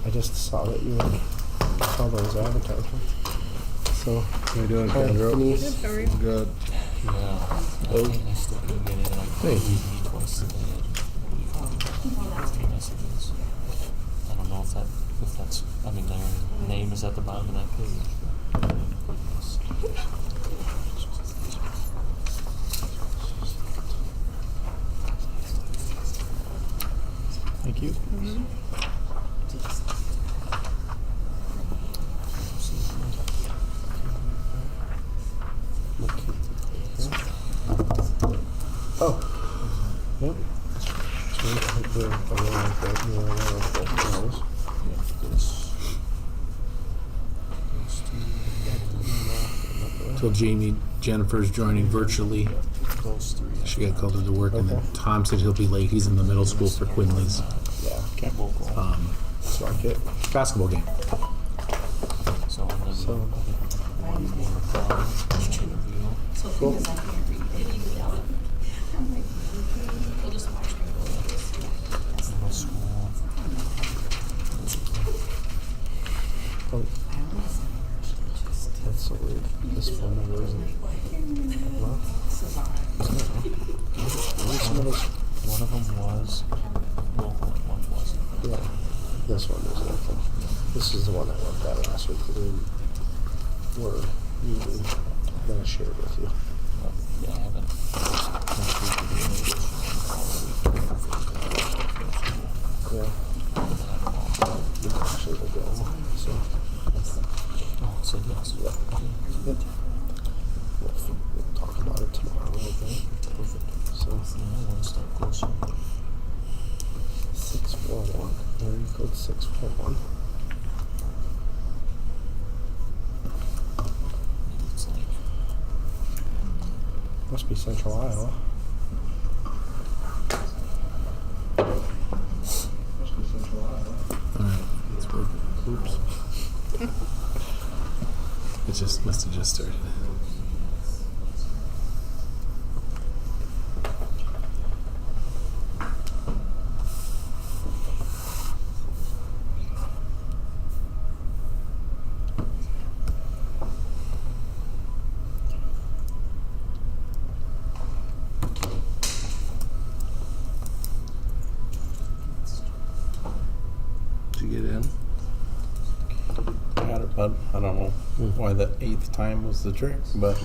I just saw that you saw those advertisements. So, How you doing, hi, Kendra? Denise. Good. Yeah. I still couldn't get in. I Hey. emailed me twice today. Messages. I don't know if that's, I mean, their name is at the bottom of that page. Thank you. Oh. Yep. So, I think we're aware of that. You're aware of both those. So Jennifer's joining virtually. Those three. She got called into work, and then Okay. Tom said he'll be late. He's in the middle school for Quinley's Yeah. Local. Market. basketball game. So, and then So- I think one more interview. So Cool. because I can't read it, even though I'm like, we'll just watch me go like this. That's Middle school. Oh, I always just that's so weird. This phone number isn't. Well, One of them was local and one wasn't. yeah. This one is local. This is the one I looked at last week. We were usually gonna share it with you. Yeah, I haven't. Yeah. You actually will go. So, Oh, it said yes. yeah. Yep. We'll talk about it tomorrow, I think. Perfect. So, Yeah, one step closer. 641. Area code 641. It's like, Must be Central Iowa. Must be Central Iowa. All right, it's working. Oops. It just must have just started. Did you get in? Got it, bud. I don't know why the 8th time was the trick, but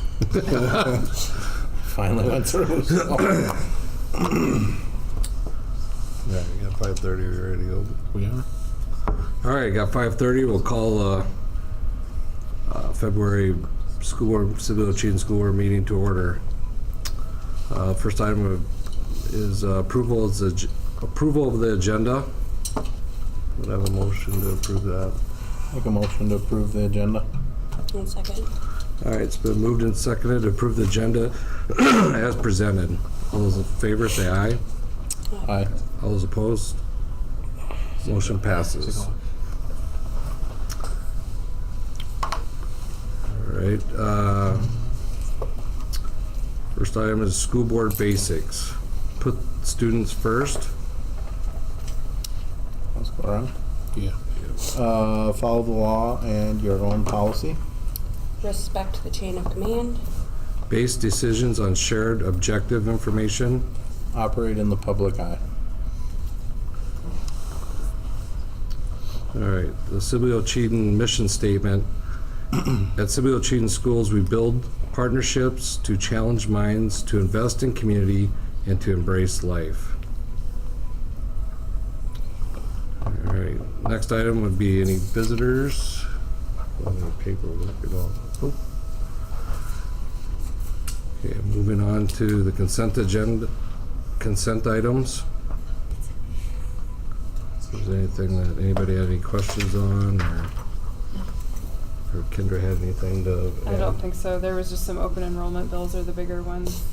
finally went through. So. Yeah, you got 5:30, we're ready to go. We are? All right, got 5:30, we'll call February school board, Sibylla Cheatham School Board meeting to order. First item is approval of the agenda. Would have a motion to approve that. Make a motion to approve the agenda. 1 second. All right, it's been moved and seconded to approve the agenda as presented. All those in favor say aye. Aye. All those opposed? Motion passes. All right. First item is school board basics. Put students first. Let's go around. Yeah. Follow the law and your own policy. Respect the chain of command. Base decisions on shared objective information. Operate in the public eye. All right, the Sibylla Cheatham mission statement. At Sibylla Cheatham Schools, we build partnerships to challenge minds, to invest in community, and to embrace life. All right, next item would be any visitors. Any paperwork at all? Nope. Okay, moving on to the consent agenda, consent items. Is there anything that anybody had any questions on, or Kendra had anything to add? I don't think so. There was just some open enrollment bills are the bigger ones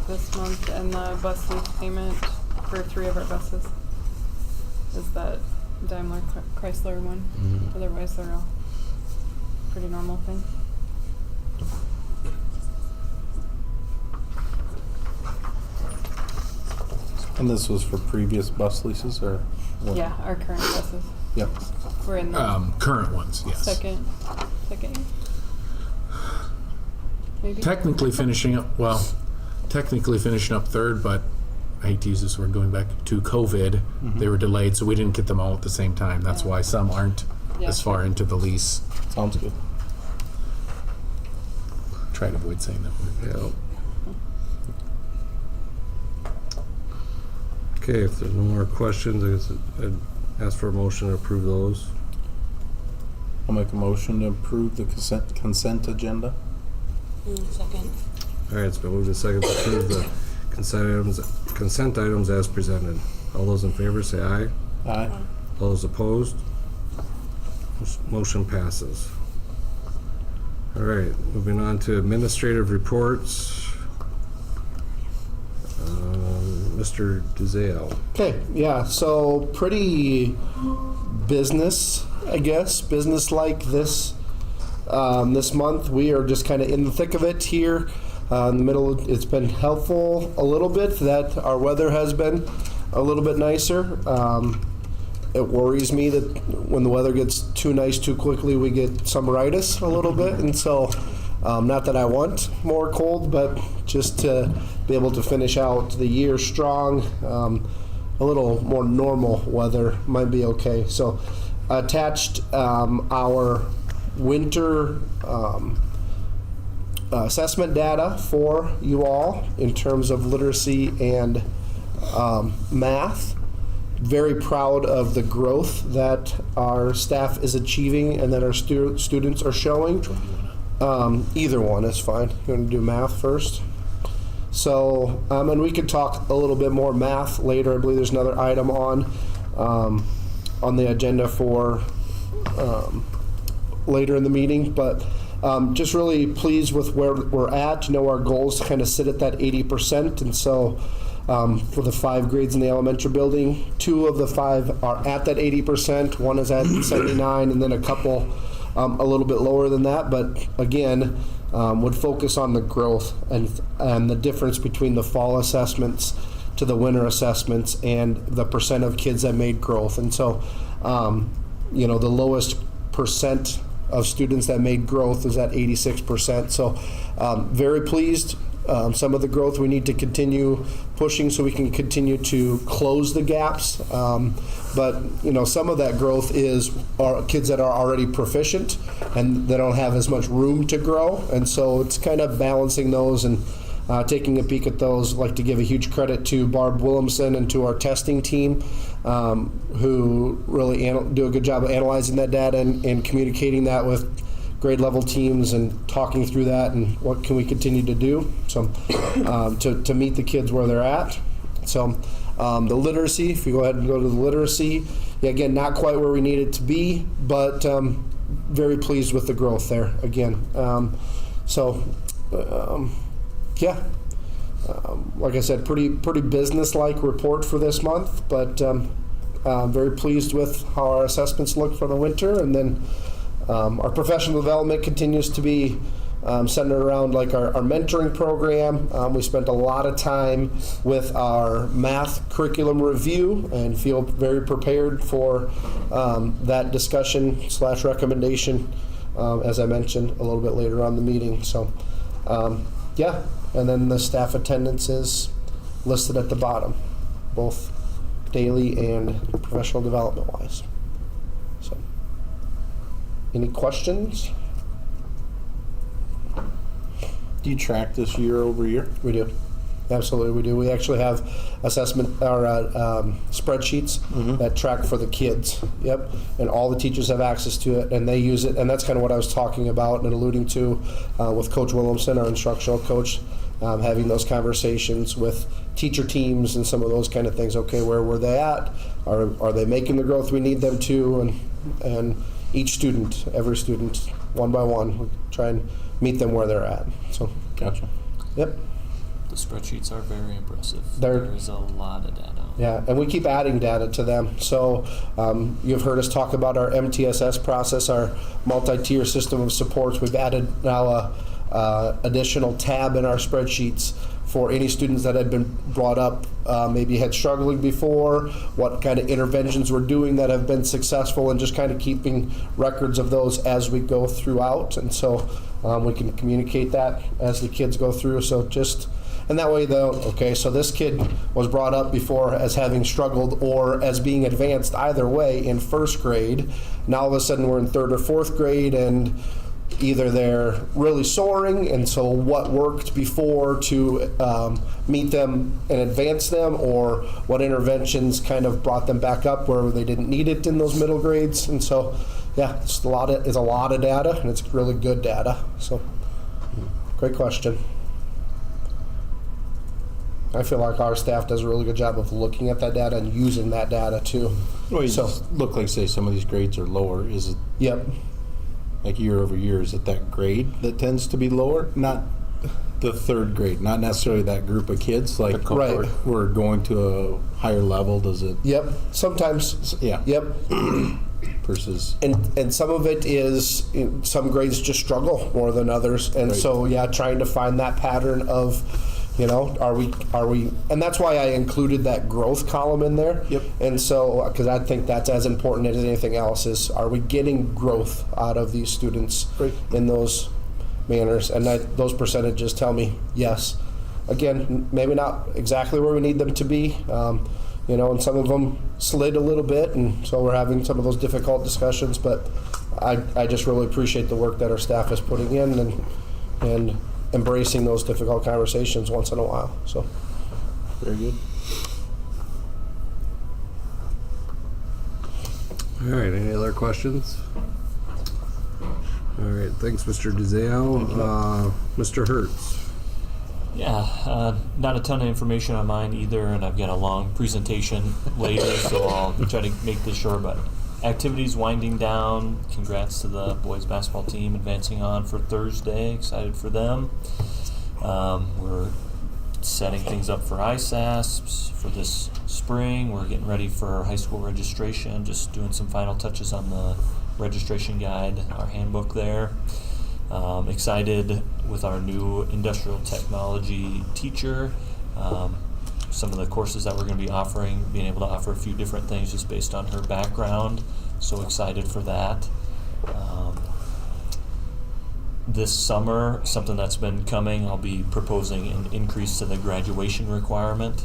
this month, and the bus lease payment for 3 of our buses is that Daimler Chrysler one. Mhm. Otherwise, they're all pretty normal thing. And this was for previous bus leases, or what? Yeah, our current buses. Yep. We're in the Current ones, yes. second year? Maybe? Technically finishing up third, but I hate to use this word, going back to COVID, they were delayed, so we didn't get them all at the same time. That's why some aren't Yeah. as far into the lease. Sounds good. Try to avoid saying that word. Yeah. Okay, if there's no more questions, I guess I'd ask for a motion to approve those. I'll make a motion to approve the consent agenda. Second. All right, it's been moved to second to approve the consent items as presented. All those in favor say aye. Aye. All those opposed? Motion passes. All right, moving on to administrative reports. Mr. DeZale. Okay, yeah, so pretty business, I guess, business-like this month. We are just kind of in the thick of it here. In the middle, it's been helpful a little bit that our weather has been a little bit nicer. It worries me that when the weather gets too nice too quickly, we get summeritis a little bit, and so not that I want more cold, but just to be able to finish out the year strong, a little more normal weather might be okay. So attached our winter assessment data for you all in terms of literacy and math. Very proud of the growth that our staff is achieving and that our students are showing. Either one is fine. You want to do math first? So, and we could talk a little bit more math later. I believe there's another item on the agenda for later in the meeting, but just really pleased with where we're at. You know, our goals kind of sit at that 80%, and so for the 5 grades in the elementary building, 2 of the 5 are at that 80%. One is at 79, and then a couple a little bit lower than that. But again, would focus on the growth and the difference between the fall assessments to the winter assessments and the percent of kids that made growth. And so, you know, the lowest percent of students that made growth is at 86%. So very pleased. Some of the growth we need to continue pushing so we can continue to close the gaps. But you know, some of that growth is our kids that are already proficient and they don't have as much room to grow. And so it's kind of balancing those and taking a peek at those. I'd like to give a huge credit to Barb Williamson and to our testing team who really do a good job of analyzing that data and communicating that with grade level teams and talking through that and what can we continue to do to meet the kids where they're at. So the literacy, if we go ahead and go to the literacy, yeah, again, not quite where we need it to be, but very pleased with the growth there again. Yeah, like I said, pretty business-like report for this month, but very pleased with how our assessments look for the winter. And then our professional development continues to be centered around like our mentoring program. We spent a lot of time with our math curriculum review and feel very prepared for that discussion / recommendation, as I mentioned a little bit later on in the meeting. So yeah, and then the staff attendance is listed at the bottom, both daily and professional development wise. So any questions? Do you track this year over year? We do. Absolutely, we do. We actually have assessment or spreadsheets that track for the kids. Yep, and all the teachers have access to it, and they use it. And that's kind of what I was talking about and alluding to with Coach Williamson, our instructional coach, having those conversations with teacher teams and some of those kind of things. Okay, where were they at? Are they making the growth we need them to? And each student, every student, one by one, we try and meet them where they're at. So, Gotcha. yep. The spreadsheets are very impressive. They're- There is a lot of data. Yeah, and we keep adding data to them. So you've heard us talk about our MTSS process, our multi-tier system of supports. We've added now a additional tab in our spreadsheets for any students that had been brought up, maybe had struggling before, what kind of interventions we're doing that have been successful, and just kind of keeping records of those as we go throughout. And so we can communicate that as the kids go through. So just, and that way though, okay, so this kid was brought up before as having struggled or as being advanced either way in first grade. Now all of a sudden we're in third or fourth grade, and either they're really soaring, and so what worked before to meet them and advance them, or what interventions kind of brought them back up where they didn't need it in those middle grades. And so, yeah, it's a lot of data, and it's really good data. So, great question. I feel like our staff does a really good job of looking at that data and using that data too. Well, you So- just look like, say, some of these grades are lower. Is it Yep. like year over year? Is it that grade that tends to be lower? Not the third grade, not necessarily that group of kids. Like Right. we're going to a higher level. Does it? Yep. Sometimes. Yeah. Yep. Versus. And some of it is, some grades just struggle more than others, and Right. so yeah, trying to find that pattern of, are we, and that's why I included that growth column in there. Yep. And so, because I think that's as important as anything else, is are we getting growth out of these students Right. in those manners? And those percentages tell me yes. Again, maybe not exactly where we need them to be. And some of them slid a little bit, and so we're having some of those difficult discussions. But I just really appreciate the work that our staff is putting in, and embracing those difficult conversations once in a while. So, Very good. All right, any other questions? All right, thanks, Mr. DeZeo. Mr. Hertz. Yeah, not a ton of information on mine either, and I've got a long presentation later, so I'll try to make this short. But activities winding down. Congrats to the boys basketball team advancing on for Thursday. Excited for them. We're setting things up for ISASPs for this spring. We're getting ready for high school registration, just doing some final touches on the registration guide, our handbook there. Excited with our new industrial technology teacher. Some of the courses that we're going to be offering, being able to offer a few different things just based on her background. So excited for that. This summer, something that's been coming, I'll be proposing an increase to the graduation requirement.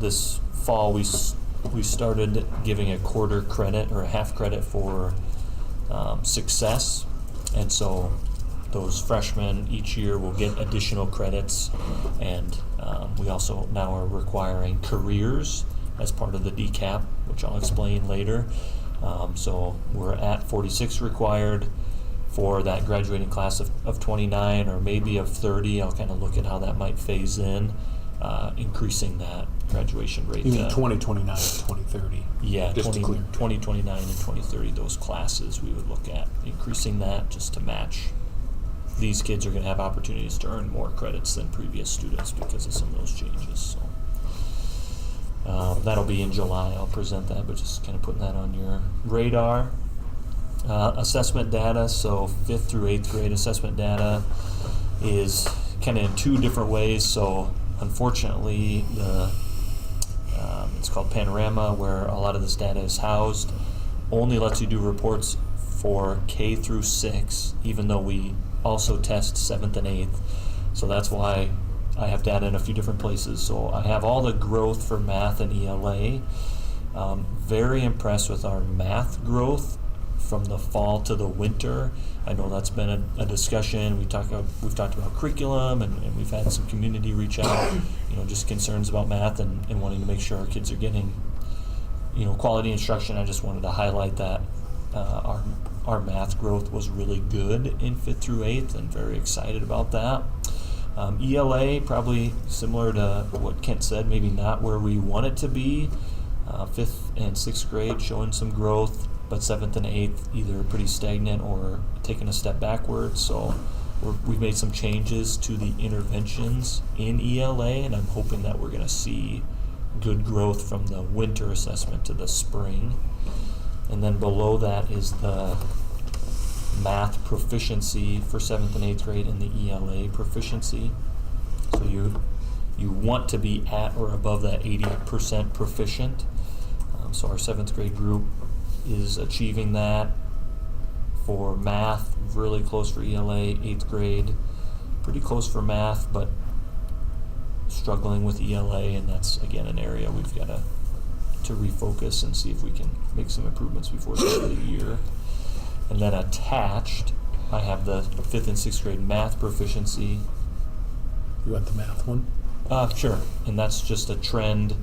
This fall, we started giving a quarter credit or a half credit for success. And so those freshmen each year will get additional credits, and we also now are requiring careers as part of the DCAP, which I'll explain later. So we're at 46 required for that graduating class of 29 or maybe of 30. I'll kind of look at how that might phase in, increasing that graduation rate. You mean 2029 and 2030? Yeah, Just to clear. 2029 and 2030, those classes, we would look at increasing that just to match. These kids are going to have opportunities to earn more credits than previous students because of some of those changes. So that'll be in July. I'll present that, but just kind of putting that on your radar. Assessment data, so 5th through 8th grade assessment data is kind of in two different ways. So unfortunately, it's called Panorama, where a lot of this data is housed, only lets you do reports for K through 6, even though we also test 7th and 8th. So that's why I have data in a few different places. So I have all the growth for math and ELA. Very impressed with our math growth from the fall to the winter. I know that's been a discussion. We've talked about curriculum, and we've had some community reach out, just concerns about math and wanting to make sure our kids are getting, quality instruction. I just wanted to highlight that our math growth was really good in 5th through 8th, and very excited about that. ELA, probably similar to what Kent said, maybe not where we want it to be. 5th and 6th grade showing some growth, but 7th and 8th either pretty stagnant or taking a step backwards. So we've made some changes to the interventions in ELA, and I'm hoping that we're going to see good growth from the winter assessment to the spring. And then below that is the math proficiency for 7th and 8th grade and the ELA proficiency. So you want to be at or above that 80% proficient. So our 7th grade group is achieving that. For math, really close for ELA. 8th grade, pretty close for math, but struggling with ELA, and that's again an area we've got to refocus and see if we can make some improvements before the end of the year. And then attached, I have the 5th and 6th grade math proficiency. You want the math one? Sure, and that's just a trend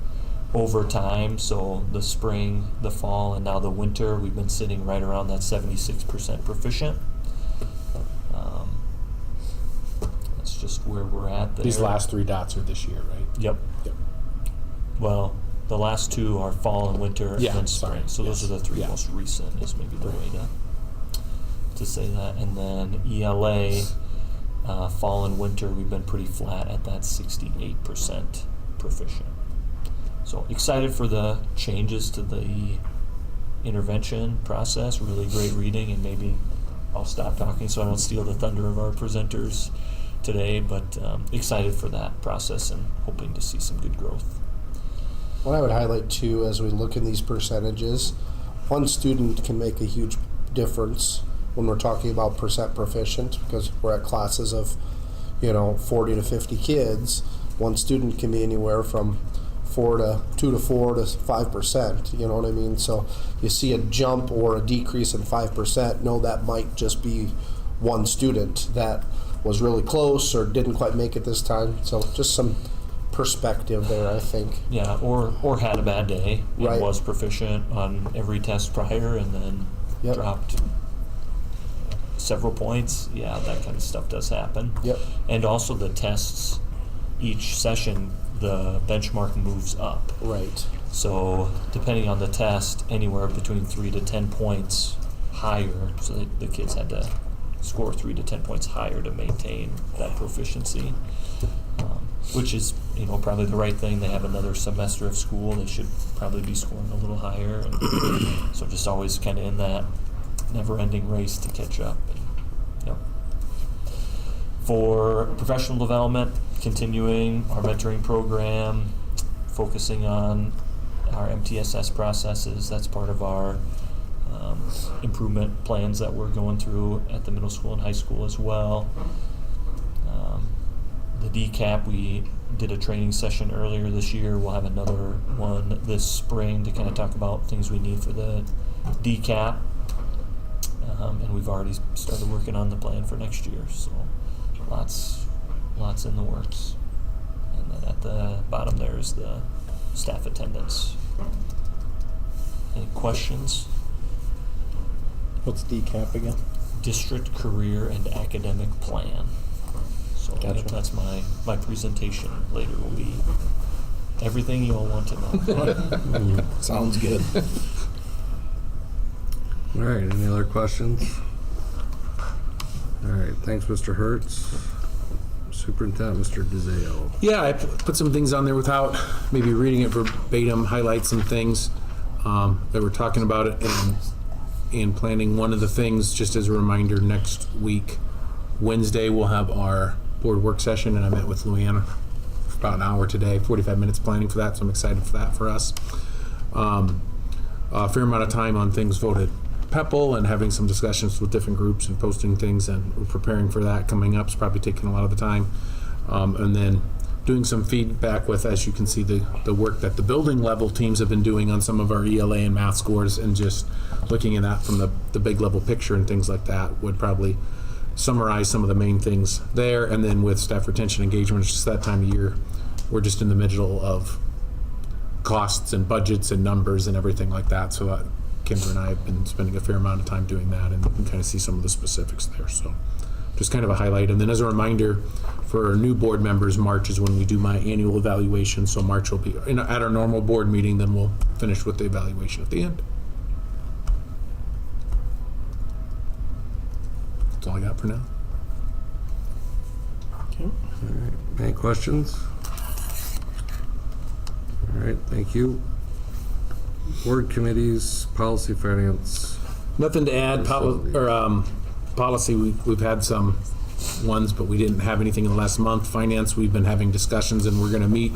over time. So the spring, the fall, and now the winter, we've been sitting right around that 76% proficient. That's just where we're at there. These last 3 dots are this year, right? Yep. Yep. Well, the last 2 are fall and winter, Yeah, and then spring. sorry. So those Yes. are the 3 Yeah. most recent, is maybe the way to say that. And then ELA, fall and winter, we've been pretty flat at that 68% proficient. So excited for the changes to the intervention process. Really great reading, and maybe I'll stop talking so I don't steal the thunder of our presenters today, but excited for that process and hoping to see some good growth. What I would highlight too, as we look in these percentages, one student can make a huge difference when we're talking about percent proficient, because we're at classes of, 40 to 50 kids. One student can be anywhere from 2 to 4 to 5%. You know what I mean? So you see a jump or a decrease in 5%. No, that might just be one student that was really close or didn't quite make it this time. So just some perspective there, I think. Yeah, or had a bad day and Right. was proficient on every test prior and then Yep. dropped several points. Yeah, that kind of stuff does happen. Yep. And also the tests, each session, the benchmark moves up. Right. So depending on the test, anywhere between 3 to 10 points higher. So the kids had to score 3 to 10 points higher to maintain that proficiency, which is probably the right thing. They have another semester of school. They should probably be scoring a little higher. And so just always kind of in that never-ending race to catch up. For professional development, continuing our mentoring program, focusing on our MTSS processes. That's part of our improvement plans that we're going through at the middle school and high school as well. The DCAP, we did a training session earlier this year. We'll have another one this spring to kind of talk about things we need for the DCAP. And we've already started working on the plan for next year. So lots in the works. And then at the bottom there is the staff attendance. Any questions? What's DCAP again? District Career and Academic Plan. So Gotcha. that's my presentation later will be everything you all want to know. Sounds good. All right, any other questions? All right, thanks, Mr. Hertz. Superintendent, Mr. DeZeo. Yeah, I put some things on there without maybe reading it verbatim, highlight some things that we're talking about it and planning. One of the things, just as a reminder, next week, Wednesday, we'll have our board work session, and I met with Luann for about an hour today, 45 minutes planning for that, so I'm excited for that for us. A fair amount of time on things voted PEPL and having some discussions with different groups and posting things, and we're preparing for that coming up. It's probably taking a lot of the time. And then doing some feedback with, as you can see, the work that the building level teams have been doing on some of our ELA and math scores, and just looking at that from the big level picture and things like that would probably summarize some of the main things there. And then with staff retention engagement, it's just that time of year, we're just in the middle of costs and budgets and numbers and everything like that. So Kendra and I have been spending a fair amount of time doing that, and you can kind of see some of the specifics there. So just kind of a highlight. And then as a reminder for our new board members, March is when we do my annual evaluation. So March will be at our normal board meeting, then we'll finish with the evaluation at the end. That's all I got for now. All right, any questions? All right, thank you. Board committees, policy, finance. Nothing to add. Facility. Policy, we've had some ones, but we didn't have anything in the last month. Finance, we've been having discussions, and we're going to meet.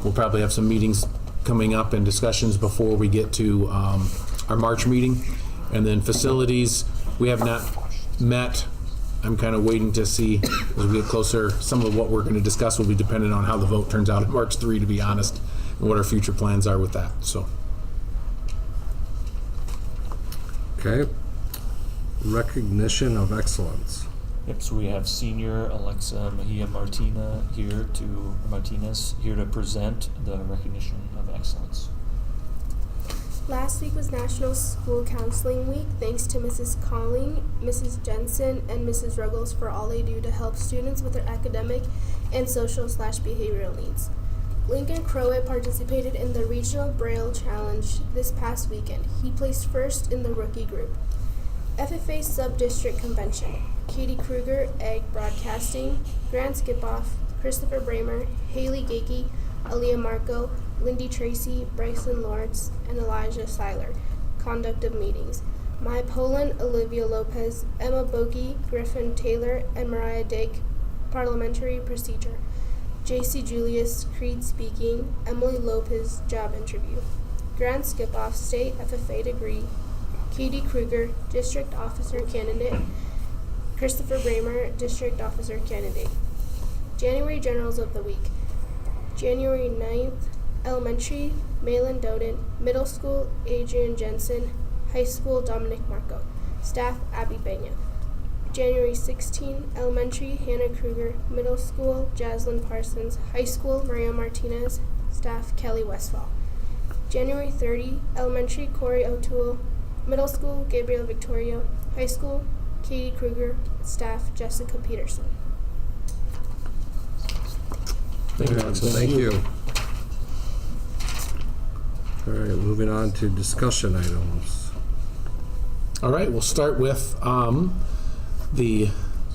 We'll probably have some meetings coming up and discussions before we get to our March meeting. And then facilities, we have not met. I'm kind of waiting to see as we get closer. Some of what we're going to discuss will be dependent on how the vote turns out on March 3, to be honest, and what our future plans are with that. So, Okay. Recognition of excellence. Yep, so we have senior Alexa Mejia Martinez here to present the recognition of excellence. Last week was National School Counseling Week. Thanks to Mrs. Calling, Mrs. Jensen, and Mrs. Ruggles for all they do to help students with their academic and social/behavioral needs. Lincoln Crowett participated in the Regional Braille Challenge this past weekend. He placed first in the rookie group. FFA Sub-District Convention. Katie Kruger, Egg Broadcasting, Grant Skipoff, Christopher Bramer, Haley Gakey, Aaliyah Marco, Lindy Tracy, Bryson Lawrence, and Elijah Seiler. Conduct of meetings. Mai Poland, Olivia Lopez, Emma Bogie, Griffin Taylor, and Mariah Dake. Parliamentary procedure. JC Julius, Creed speaking, Emily Lopez, job interview. Grant Skipoff, State FFA degree. Katie Kruger, District Officer candidate. Christopher Bramer, District Officer candidate. January Generals of the Week. January 9th, Elementary, Malin Doden. Middle School, Adrian Jensen. High School, Dominic Marco. Staff, Abby Benya. January 16, Elementary, Hannah Kruger. Middle School, Jaslyn Parsons. High School, Maria Martinez. Staff, Kelly Westfall. January 30, Elementary, Corey O'Toole. Middle School, Gabriel Victoria. High School, Katie Kruger. Staff, Jessica Peterson. Thank you, Alexa. Thank you. All right, moving on to discussion items. All right, we'll start with the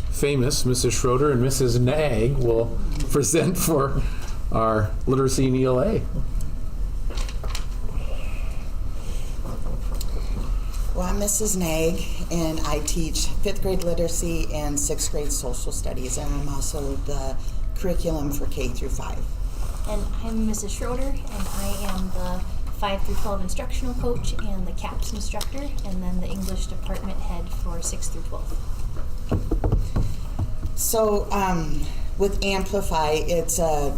famous Mrs. Schroeder and Mrs. Nag will present for our literacy and ELA. Well, I'm Mrs. Nag, and I teach 5th grade literacy and 6th grade social studies, and I'm also the curriculum for K through 5. And I'm Mrs. Schroeder, and I am the 5 through 12 instructional coach and the CAPS instructor, and then the English department head for 6 through 12. So with Amplify, it's a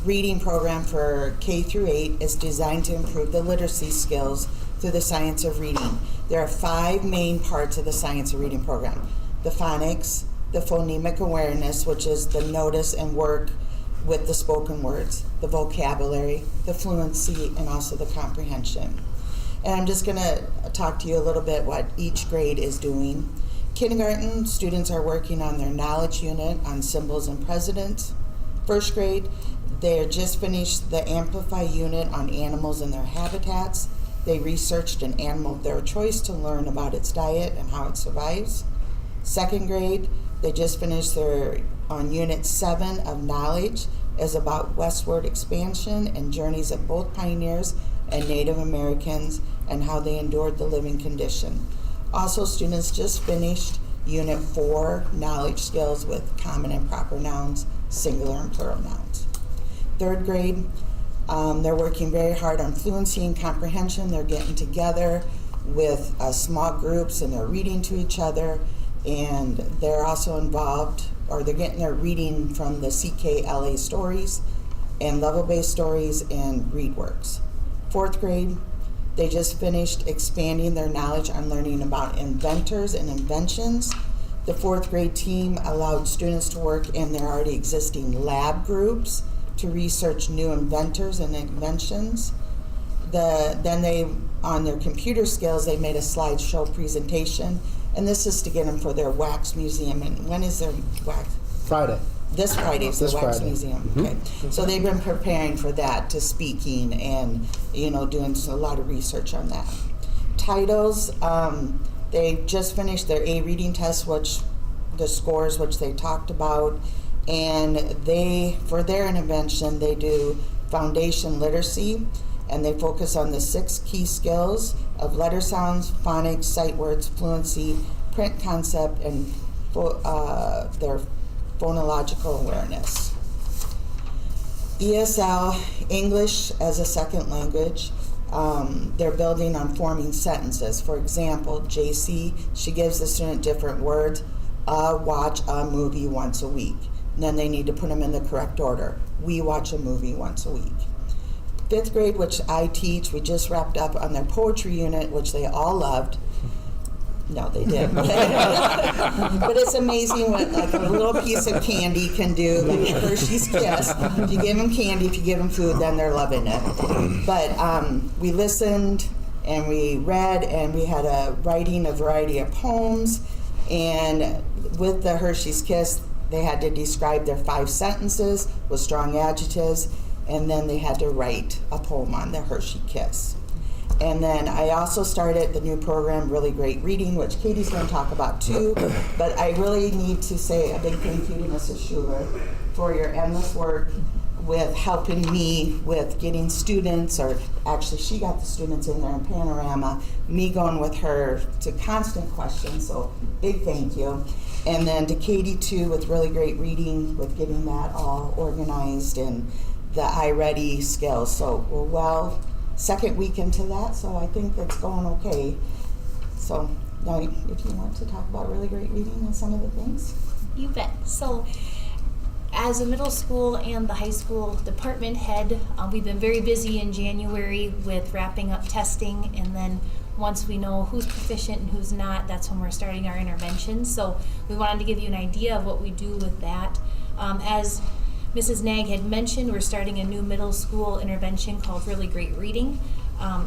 reading program for K through 8. It's designed to improve the literacy skills through the science of reading. There are 5 main parts of the science of reading program. The phonics, the phonemic awareness, which is the notice and work with the spoken words, the vocabulary, the fluency, and also the comprehension. And I'm just going to talk to you a little bit what each grade is doing. Kindergarten students are working on their knowledge unit on symbols and precedents. 1st grade, they just finished the Amplify unit on animals and their habitats. They researched an animal of their choice to learn about its diet and how it survives. 2nd grade, they just finished their on Unit 7 of Knowledge, is about westward expansion and journeys of both pioneers and Native Americans and how they endured the living condition. Also, students just finished Unit 4, Knowledge Skills with common and proper nouns, singular and plural nouns. 3rd grade, they're working very hard on fluency and comprehension. They're getting together with small groups and they're reading to each other, and they're also involved, or they're getting their reading from the CKLA stories and level-based stories and ReadWorks. 4th grade, they just finished expanding their knowledge on learning about inventors and inventions. The 4th grade team allowed students to work in their already existing lab groups to research new inventors and inventions. Then they, on their computer skills, they made a slideshow presentation, and this is to get them for their wax museum. And when is their wax? Friday. This Friday is the This wax Friday. museum. Okay, so they've been preparing for that, to speaking and doing a lot of research on that. Titles, they just finished their A reading test, which the scores which they talked about, and they, for their intervention, they do foundation literacy, and they focus on the 6 key skills of letter sounds, phonics, sight words, fluency, print concept, and their phonological awareness. ESL, English as a second language. They're building on forming sentences. For example, JC, she gives the student different words. Watch a movie once a week. And then they need to put them in the correct order. We watch a movie once a week. 5th grade, which I teach, we just wrapped up on their poetry unit, which they all loved. No, they didn't. But it's amazing what like a little piece of candy can do, like a Hershey's Kiss. If you give them candy, if you give them food, then they're loving it. But we listened and we read and we had a variety of poems. And with the Hershey's Kiss, they had to describe their 5 sentences with strong adjectives, and then they had to write a poem on the Hershey Kiss. And then I also started the new program, Really Great Reading, which Katie's going to talk about too. But I really need to say a big thank you to Mrs. Schuler for your endless work with helping me with getting students, or actually she got the students in there in Panorama, me going with her to constant questions, so big thank you. And then to Katie too with Really Great Reading, with getting that all organized and the iReady skills. So we're well, second week into that, so I think that's going okay. So now if you want to talk about Really Great Reading and some of the things. You bet. So as a middle school and the high school department head, we've been very busy in January with wrapping up testing, and then once we know who's proficient and who's not, that's when we're starting our interventions. So we wanted to give you an idea of what we do with that. As Mrs. Nag had mentioned, we're starting a new middle school intervention called Really Great Reading.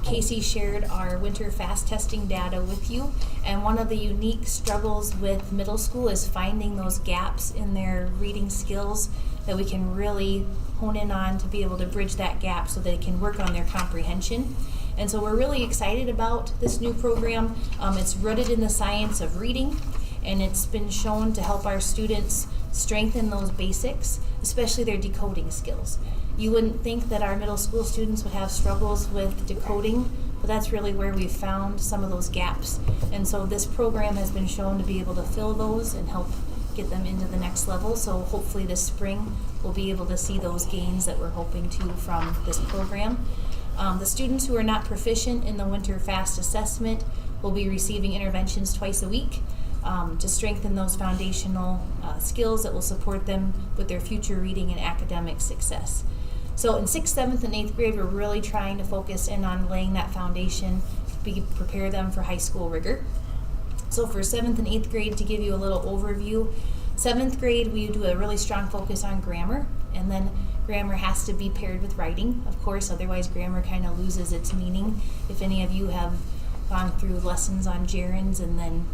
Casey shared our winter fast testing data with you, and one of the unique struggles with middle school is finding those gaps in their reading skills that we can really hone in on to be able to bridge that gap so they can work on their comprehension. And so we're really excited about this new program. It's rooted in the science of reading, and it's been shown to help our students strengthen those basics, especially their decoding skills. You wouldn't think that our middle school students would have struggles with decoding, but that's really where we've found some of those gaps. And so this program has been shown to be able to fill those and help get them into the next level. So hopefully this spring we'll be able to see those gains that we're hoping to from this program. The students who are not proficient in the winter fast assessment will be receiving interventions twice a week to strengthen those foundational skills that will support them with their future reading and academic success. So in 6th, 7th, and 8th grade, we're really trying to focus in on laying that foundation to prepare them for high school rigor. So for 7th and 8th grade, to give you a little overview, 7th grade, we do a really strong focus on grammar, and then grammar has to be paired with writing, of course, otherwise grammar kind of loses its meaning. If any of you have gone through lessons on gerunds and then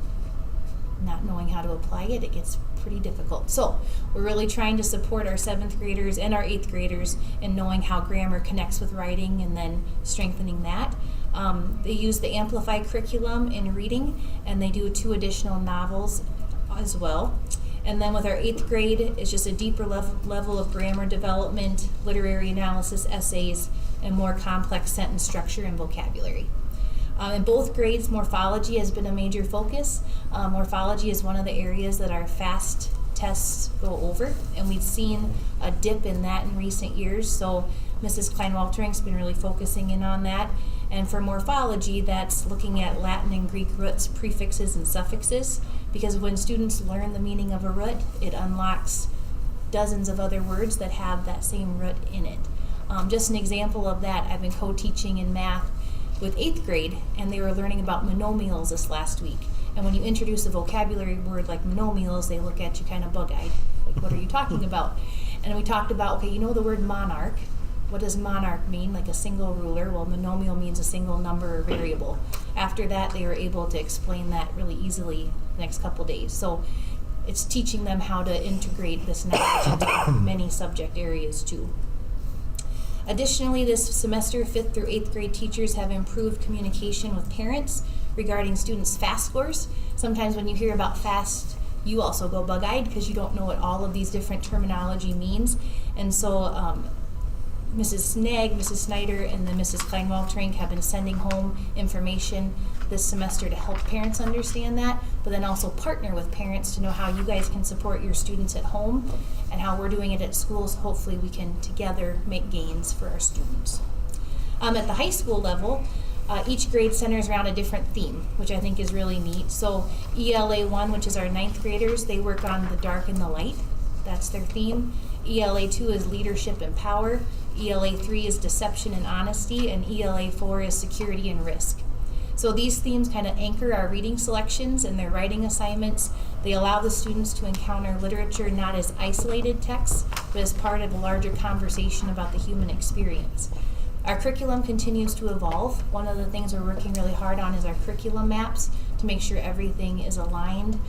not knowing how to apply it, it gets pretty difficult. So we're really trying to support our 7th graders and our 8th graders in knowing how grammar connects with writing and then strengthening that. They use the Amplify curriculum in reading, and they do 2 additional novels as well. And then with our 8th grade, it's just a deeper level of grammar development, literary analysis, essays, and more complex sentence structure and vocabulary. In both grades, morphology has been a major focus. Morphology is one of the areas that our FAST tests go over, and we've seen a dip in that in recent years. So Mrs. Klein-Waltering's been really focusing in on that. And for morphology, that's looking at Latin and Greek roots, prefixes, and suffixes, because when students learn the meaning of a root, it unlocks dozens of other words that have that same root in it. Just an example of that, I've been co-teaching in math with 8th grade, and they were learning about monomials this last week. And when you introduce a vocabulary word like monomials, they look at you kind of bug-eyed, like, what are you talking about? And we talked about, okay, you know the word monarch. What does monarch mean? Like a single ruler. Well, monomial means a single number or variable. After that, they were able to explain that really easily the next couple days. So it's teaching them how to integrate this knowledge into many subject areas too. Additionally, this semester, 5th through 8th grade teachers have improved communication with parents regarding students' FAST scores. Sometimes when you hear about FAST, you also go bug-eyed because you don't know what all of these different terminology means. And so Mrs. Snag, Mrs. Snyder, and then Mrs. Kleinwald-Trink have been sending home information this semester to help parents understand that, but then also partner with parents to know how you guys can support your students at home and how we're doing it at schools. Hopefully we can together make gains for our students. At the high school level, each grade centers around a different theme, which I think is really neat. So ELA 1, which is our 9th graders, they work on the dark and the light. That's their theme. ELA 2 is leadership and power. ELA 3 is deception and honesty. And ELA 4 is security and risk. So these themes kind of anchor our reading selections and their writing assignments. They allow the students to encounter literature not as isolated texts, but as part of a larger conversation about the human experience. Our curriculum continues to evolve. One of the things we're working really hard on is our curriculum maps to make sure everything is aligned.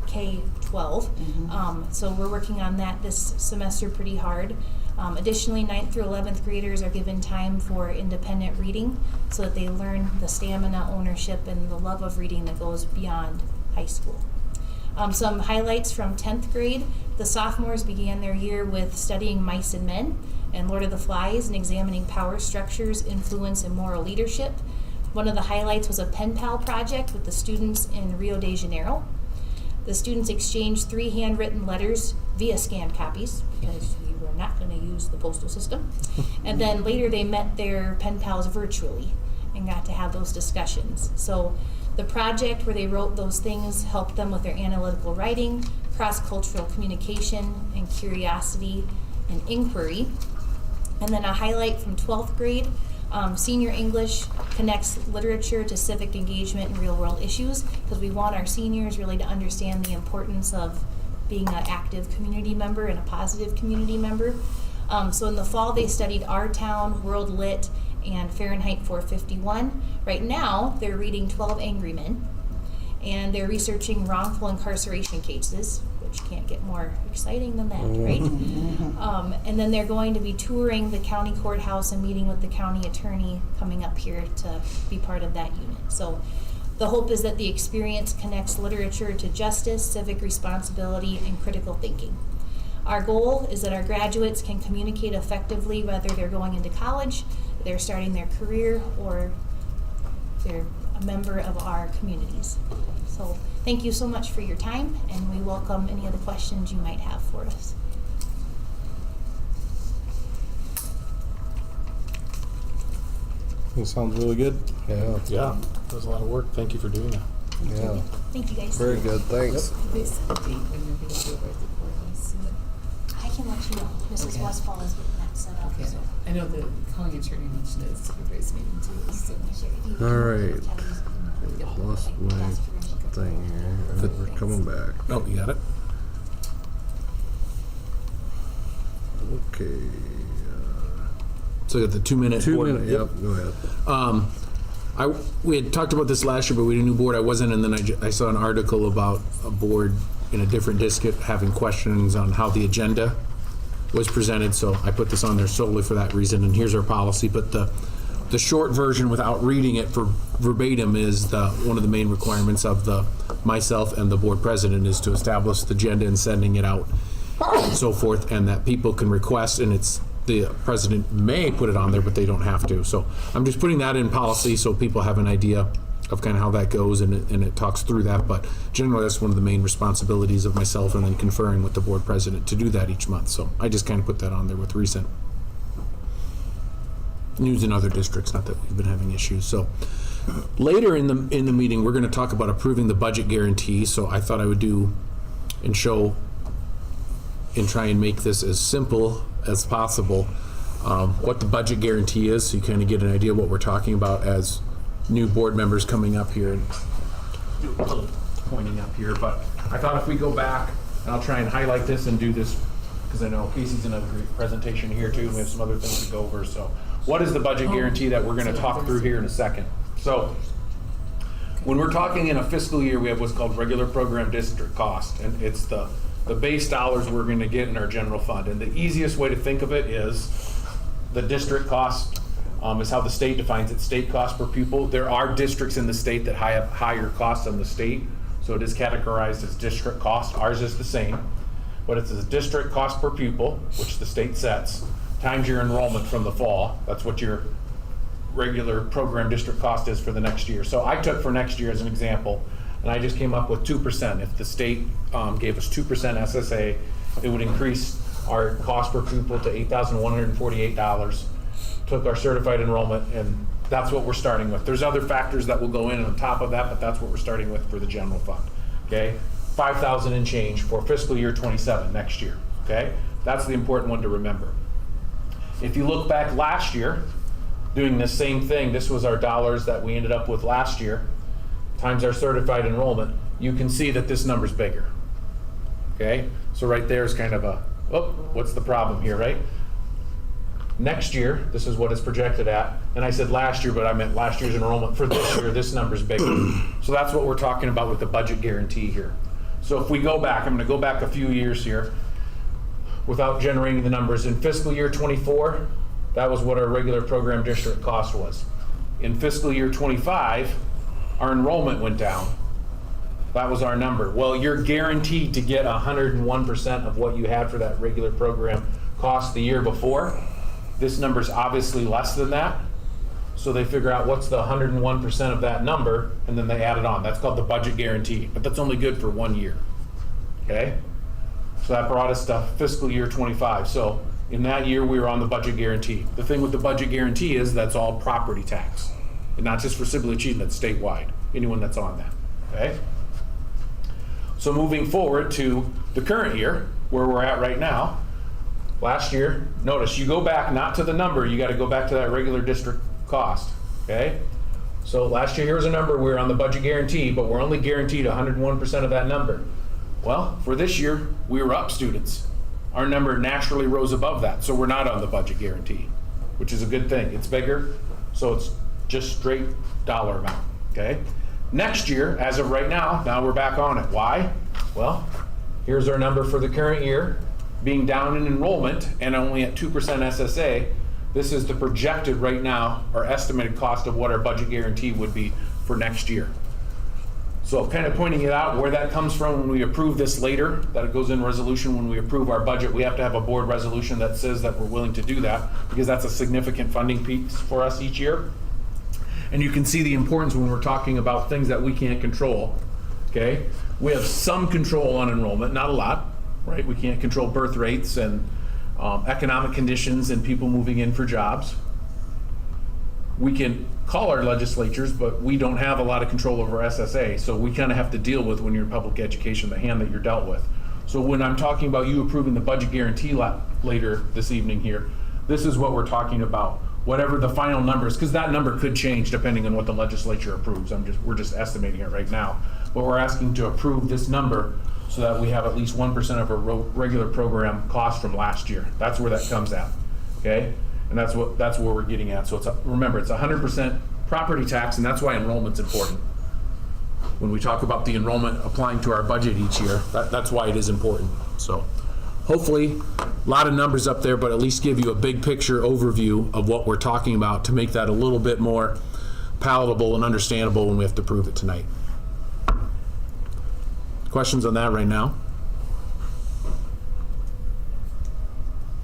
K-12. So we're working on that this semester pretty hard. Additionally, 9th through 11th graders are given time for independent reading so that they learn the stamina, ownership, and the love of reading that goes beyond high school. Some highlights from 10th grade. The sophomores began their year with studying Mice and Men and Lord of the Flies and examining power structures, influence, and moral leadership. One of the highlights was a pen pal project with the students in Rio de Janeiro. The students exchanged 3 handwritten letters via scanned copies because we were not going to use the postal system. And then later they met their pen pals virtually and got to have those discussions. So the project where they wrote those things helped them with their analytical writing, cross-cultural communication, and curiosity and inquiry. And then a highlight from 12th grade, senior English connects literature to civic engagement and real-world issues because we want our seniors really to understand the importance of being an active community member and a positive community member. So in the fall, they studied Our Town, World Lit, and Fahrenheit 451. Right now, they're reading 12 Angry Men, and they're researching wrongful incarceration cases, which can't get more exciting than that, right? And then they're going to be touring the county courthouse and meeting with the county attorney coming up here to be part of that unit. So the hope is that the experience connects literature to justice, civic responsibility, and critical thinking. Our goal is that our graduates can communicate effectively whether they're going into college, they're starting their career, or they're a member of our communities. So thank you so much for your time, and we welcome any other questions you might have for us. It sounds really good. Yeah, Yeah, that was a lot of work. Thank you for doing that. yeah. Thank you guys. Very good, thanks. They set a date when you're going to do it right before this. I can let you know. Mrs. Okay. Westfall is getting that set up. Okay. So. I know the county attorney mentioned it at supervised meeting too. So. All right. Lost my thing here. We're coming back. Oh, you got it? Okay. So you got the 2-minute 2 board. minutes, yep, go ahead. We had talked about this last year, but we had a new board. I wasn't, and then I saw an article about a board in a different district having questions on how the agenda was presented, so I put this on there solely for that reason, and here's our policy. But the short version, without reading it for verbatim, is one of the main requirements of myself and the board president is to establish the agenda and sending it out and so forth, and that people can request, and it's the president may put it on there, but they don't have to. So I'm just putting that in policy so people have an idea of kind of how that goes, and it talks through that. But generally, that's one of the main responsibilities of myself, and then conferring with the board president to do that each month. So I just kind of put that on there with recent news in other districts, not that we've been having issues. So later in the meeting, we're going to talk about approving the budget guarantee. So I thought I would do and show and try and make this as simple as possible what the budget guarantee is, so you kind of get an idea of what we're talking about as new board members coming up here and do a little pointing up here. But I thought if we go back, and I'll try and highlight this and do this because I know Casey's in a great presentation here too. We have some other things to go over. So what is the budget guarantee that we're going to talk through here in a second? So when we're talking in a fiscal year, we have what's called regular program district cost, and it's the base dollars we're going to get in our general fund. And the easiest way to think of it is the district cost is how the state defines it, state cost per pupil. There are districts in the state that have higher costs than the state, so it is categorized as district cost. Ours is the same. but it's a district cost per pupil, which the state sets, times your enrollment from the fall. That's what your regular program district cost is for the next year. So I took for next year as an example, and I just came up with 2%. If the state gave us 2% SSA, it would increase our cost per pupil to $8,148. Took our certified enrollment, and that's what we're starting with. There's other factors that will go in on top of that, but that's what we're starting with for the general fund. Okay, 5,000 and change for fiscal year 27 next year. Okay, that's the important one to remember. If you look back last year, doing the same thing, this was our dollars that we ended up with last year, times our certified enrollment, you can see that this number's bigger. Okay, so right there is kind of a, oh, what's the problem here, right? Next year, this is what it's projected at, and I said last year, but I meant last year's enrollment. For this year, this number's bigger. So that's what we're talking about with the budget guarantee here. So if we go back, I'm gonna go back a few years here without generating the numbers. In fiscal year 24, that was what our regular program district cost was. In fiscal year 25, our enrollment went down. That was our number. Well, you're guaranteed to get 101% of what you had for that regular program cost the year before. This number's obviously less than that. So they figure out what's the 101% of that number, and then they add it on. That's called the budget guarantee, but that's only good for 1 year. Okay? So that brought us to fiscal year 25. So in that year, we were on the budget guarantee. The thing with the budget guarantee is that's all property tax, and not just for Sibley Achievement, statewide, anyone that's on that. Okay? So moving forward to the current year, where we're at right now, last year, notice you go back not to the number, you got to go back to that regular district cost. Okay? So last year, here's a number, we were on the budget guarantee, but we're only guaranteed 101% of that number. Well, for this year, we were up students. Our number naturally rose above that, so we're not on the budget guarantee, which is a good thing. It's bigger, so it's just straight dollar amount. Okay? Next year, as of right now we're back on it. Why? Well, here's our number for the current year. Being down in enrollment and only at 2% SSA, this is the projected right now, our estimated cost of what our budget guarantee would be for next year. So kind of pointing it out where that comes from when we approve this later, that it goes in resolution when we approve our budget. We have to have a board resolution that says that we're willing to do that, because that's a significant funding piece for us each year. And you can see the importance when we're talking about things that we can't control. Okay? We have some control on enrollment, not a lot, right? We can't control birth rates and economic conditions and people moving in for jobs. We can call our legislatures, but we don't have a lot of control over SSA, so we kind of have to deal with, when you're in public education, the hand that you're dealt with. So when I'm talking about you approving the budget guarantee later this evening here, this is what we're talking about. Whatever the final numbers, because that number could change depending on what the legislature approves. We're just estimating it right now. But we're asking to approve this number so that we have at least 1% of our regular program cost from last year. That's where that comes at. Okay? And that's where we're getting at. So remember, it's 100% property tax, and that's why enrollment's important. When we talk about the enrollment applying to our budget each year, that's why it is important. So hopefully, a lot of numbers up there, but at least give you a big picture overview of what we're talking about to make that a little bit more palatable and understandable when we have to prove it tonight. Questions on that right now?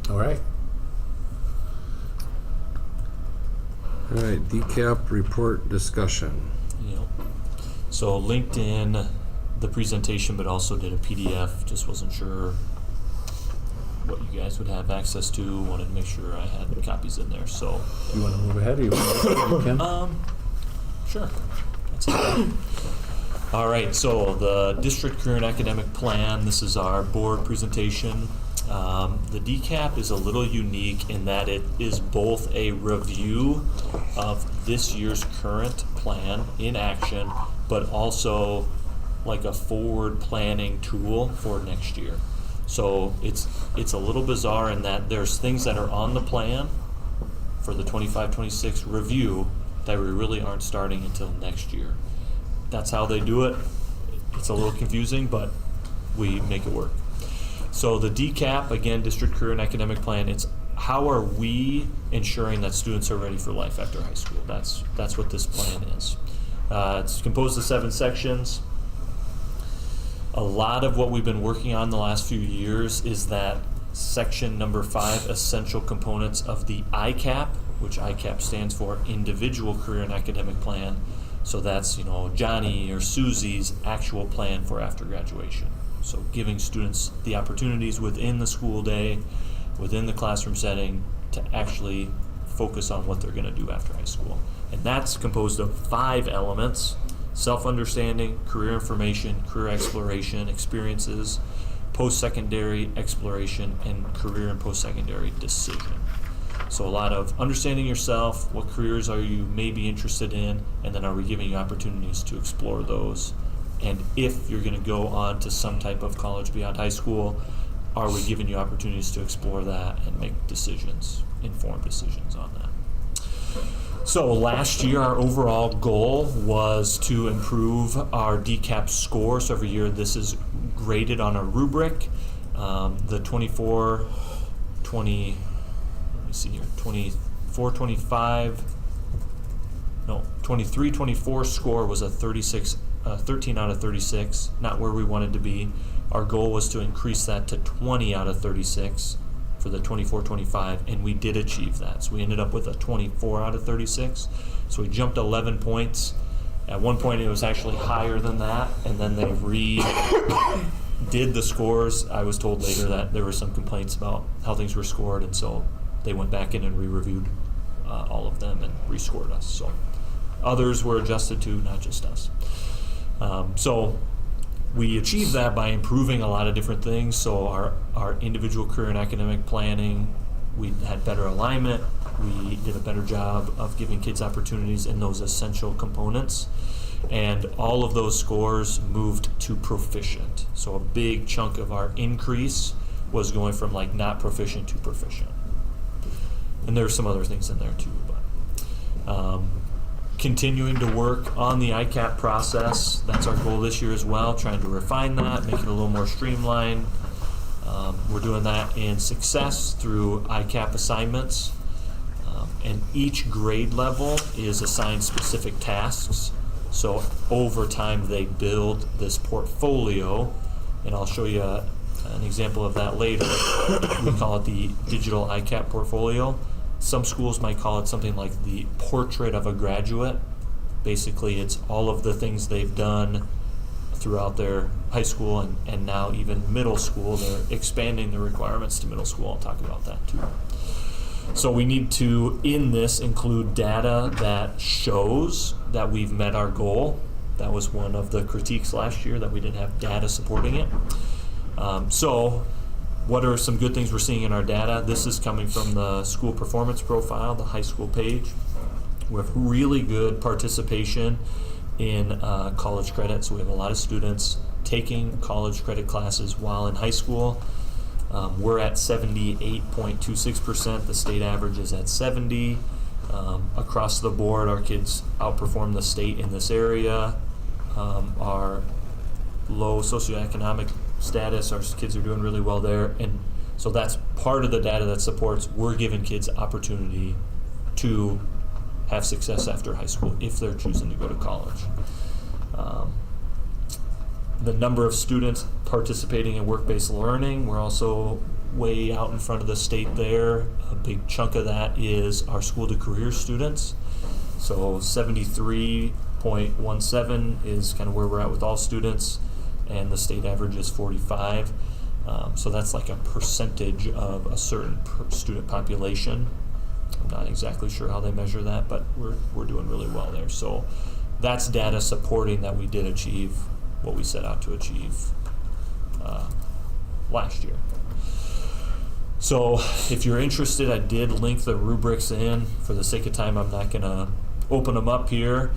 All right. All right, DCAP report discussion. Yep. So linked in the presentation, but also did a PDF. Just wasn't sure what you guys would have access to. Wanted to make sure I had the copies in there. So You want to move ahead, or you want to Ken? Sure. That's it. All right. So the district current academic plan. This is our board presentation. The DCAP is a little unique in that it is both a review of this year's current plan in action, but also like a forward planning tool for next year. So it's a little bizarre in that there's things that are on the plan for the 25-26 review that we really aren't starting until next year. That's how they do it. It's a little confusing, but we make it work. So the DCAP, again, District Current Academic Plan, it's how are we ensuring that students are ready for life after high school? That's what this plan is. It's composed of 7 sections. A lot of what we've been working on the last few years is that section number 5, essential components of the ICAP, which ICAP stands for Individual Career and Academic Plan. So that's, Johnny or Susie's actual plan for after graduation. So giving students the opportunities within the school day, within the classroom setting, to actually focus on what they're going to do after high school. And that's composed of 5 elements: self-understanding, career information, career exploration, experiences, post-secondary exploration, and career and post-secondary decision. So a lot of understanding yourself, what careers are you maybe interested in, and then are we giving you opportunities to explore those? And if you're going to go on to some type of college beyond high school, are we giving you opportunities to explore that and make decisions, informed decisions on that? So last year, our overall goal was to improve our DCAP score. So every year, this is graded on a rubric. The 23-24 score was a 13 out of 36, not where we wanted to be. Our goal was to increase that to 20 out of 36 for the 24-25, and we did achieve that. So we ended up with a 24 out of 36. So we jumped 11 points. At one point, it was actually higher than that, and then they redid the scores. I was told later that there were some complaints about how things were scored, and so they went back in and re-reviewed all of them and rescored us. So others were adjusted to, not just us. So we achieved that by improving a lot of different things. So our individual career and academic planning, we had better alignment. We did a better job of giving kids opportunities in those essential components. And all of those scores moved to proficient. So a big chunk of our increase was going from like not proficient to proficient. And there's some other things in there too, but continuing to work on the ICAP process. That's our goal this year as well, trying to refine that, make it a little more streamlined. We're doing that in success through ICAP assignments. And each grade level is assigned specific tasks. So over time they build this portfolio, and I'll show you an example of that later. We call it the digital ICAP portfolio. Some schools might call it something like the portrait of a graduate. Basically, it's all of the things they've done throughout their high school and now even middle school. They're expanding the requirements to middle school. I'll talk about that too. So we need to, in this, include data that shows that we've met our goal. That was one of the critiques last year, that we didn't have data supporting it. So what are some good things we're seeing in our data? This is coming from the school performance profile, the high school page. We have really good participation in college credit. So we have a lot of students taking college credit classes while in high school. We're at 78.26%. The state average is at 70. Across the board, our kids outperform the state in this area. Our low socioeconomic status, our kids are doing really well there. And so that's part of the data that supports we're giving kids opportunity to have success after high school if they're choosing to go to college. The number of students participating in work-based learning, we're also way out in front of the state there. A big chunk of that is our school to career students. So 73.17 is kind of where we're at with all students, and the state average is 45. So that's like a percentage of a certain student population. I'm not exactly sure how they measure that, but we're doing really well there. So that's data supporting that we did achieve what we set out to achieve last year. So if you're interested, I did link the rubrics in. For the sake of time, I'm not going to open them up here.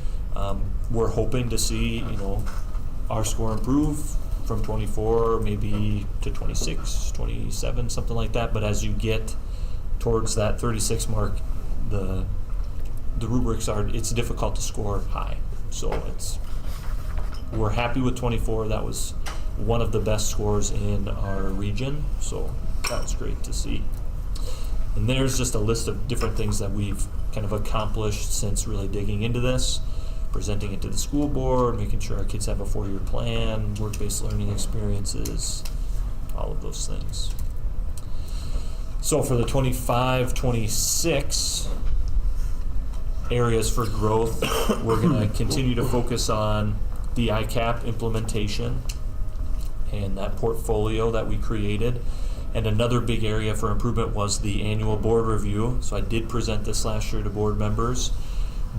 We're hoping to see, our score improve from 24 maybe to 26, 27, something like that. But as you get towards that 36 mark, the rubrics it's difficult to score high. So we're happy with 24. That was one of the best scores in our region. So that was great to see. And there's just a list of different things that we've kind of accomplished since really digging into this. presenting it to the school board, making sure our kids have a 4-year plan, work-based learning experiences, all of those things. So for the 25-26 areas for growth, we're going to continue to focus on the ICAP implementation and that portfolio that we created. And another big area for improvement was the annual board review. So I did present this last year to board members,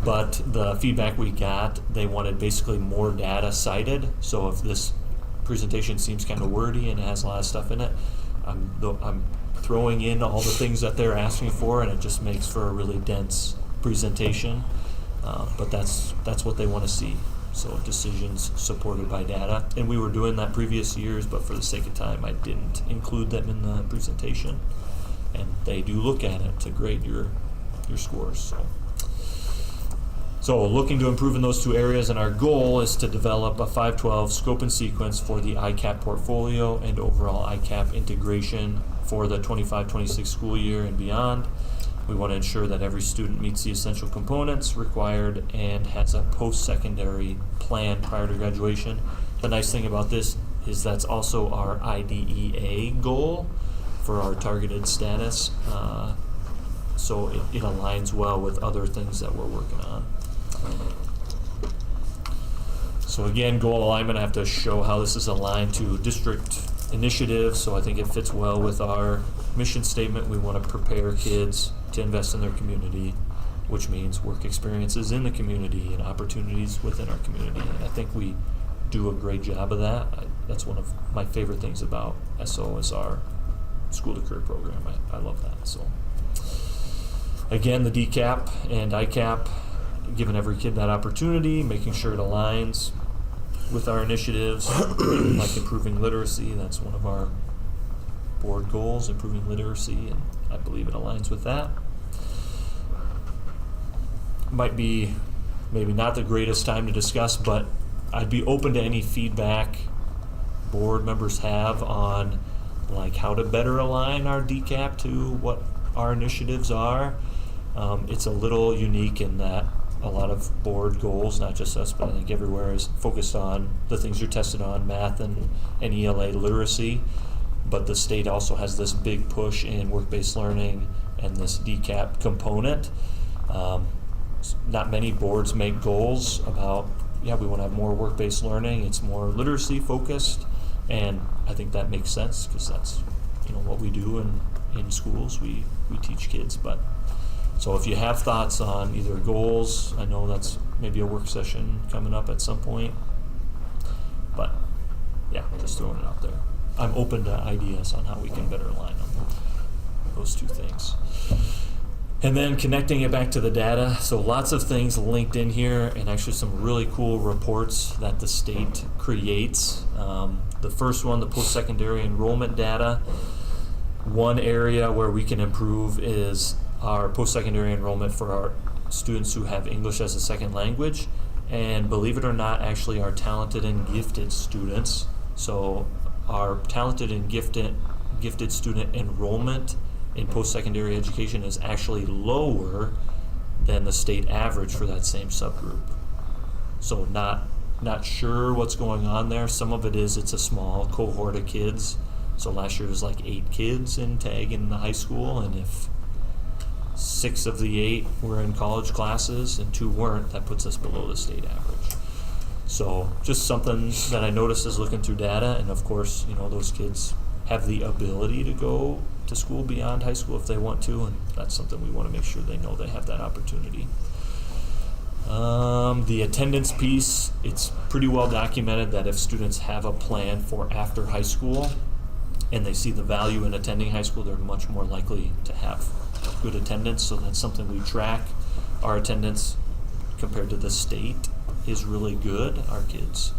but the feedback we got, they wanted basically more data cited. So if this presentation seems kind of wordy and it has a lot of stuff in it, I'm throwing in all the things that they're asking for, and it just makes for a really dense presentation. But that's what they want to see. So decisions supported by data. And we were doing that previous years, but for the sake of time, I didn't include them in the presentation. And they do look at it to grade your scores. So looking to improve in those two areas, and our goal is to develop a 512 scope and sequence for the ICAP portfolio and overall ICAP integration for the 25-26 school year and beyond. We want to ensure that every student meets the essential components required and has a post-secondary plan prior to graduation. The nice thing about this is that's also our IDEA goal for our targeted status. So it aligns well with other things that we're working on. So again, goal alignment, I have to show how this is aligned to district initiatives. So I think it fits well with our mission statement. We want to prepare kids to invest in their community, which means work experiences in the community and opportunities within our community. And I think we do a great job of that. That's one of my favorite things about SO is our school to career program. I love that. So again, the DCAP and ICAP, giving every kid that opportunity, making sure it aligns with our initiatives, like improving literacy. That's one of our board goals, improving literacy, and I believe it aligns with that. Might be maybe not the greatest time to discuss, but I'd be open to any feedback board members have on like how to better align our DCAP to what our initiatives are. It's a little unique in that a lot of board goals, not just us, but I think everywhere, is focused on the things you're tested on, math and ELA literacy. But the state also has this big push in work-based learning and this DCAP component. Not many boards make goals about, we want to have more work-based learning. It's more literacy focused, and I think that makes sense because that's what we do in schools. We teach kids. But so if you have thoughts on either goals, I know that's maybe a work session coming up at some point. But just throwing it out there. I'm open to ideas on how we can better align them, those two things. And then connecting it back to the data. So lots of things linked in here, and actually some really cool reports that the state creates. The first one, the post-secondary enrollment data. One area where we can improve is our post-secondary enrollment for our students who have English as a second language. And believe it or not, actually our talented and gifted students. So our talented and gifted student enrollment in post-secondary education is actually lower than the state average for that same subgroup. So not sure what's going on there. Some of it is it's a small cohort of kids. So last year it was like 8 kids in TAG in the high school, and if 6 of the 8 were in college classes and 2 weren't, that puts us below the state average. So just something that I noticed is looking through data, and of course, those kids have the ability to go to school beyond high school if they want to, and that's something we want to make sure they know they have that opportunity. The attendance piece, it's pretty well documented that if students have a plan for after high school and they see the value in attending high school, they're much more likely to have good attendance. So that's something we track. Our attendance compared to the state is really good. Our kids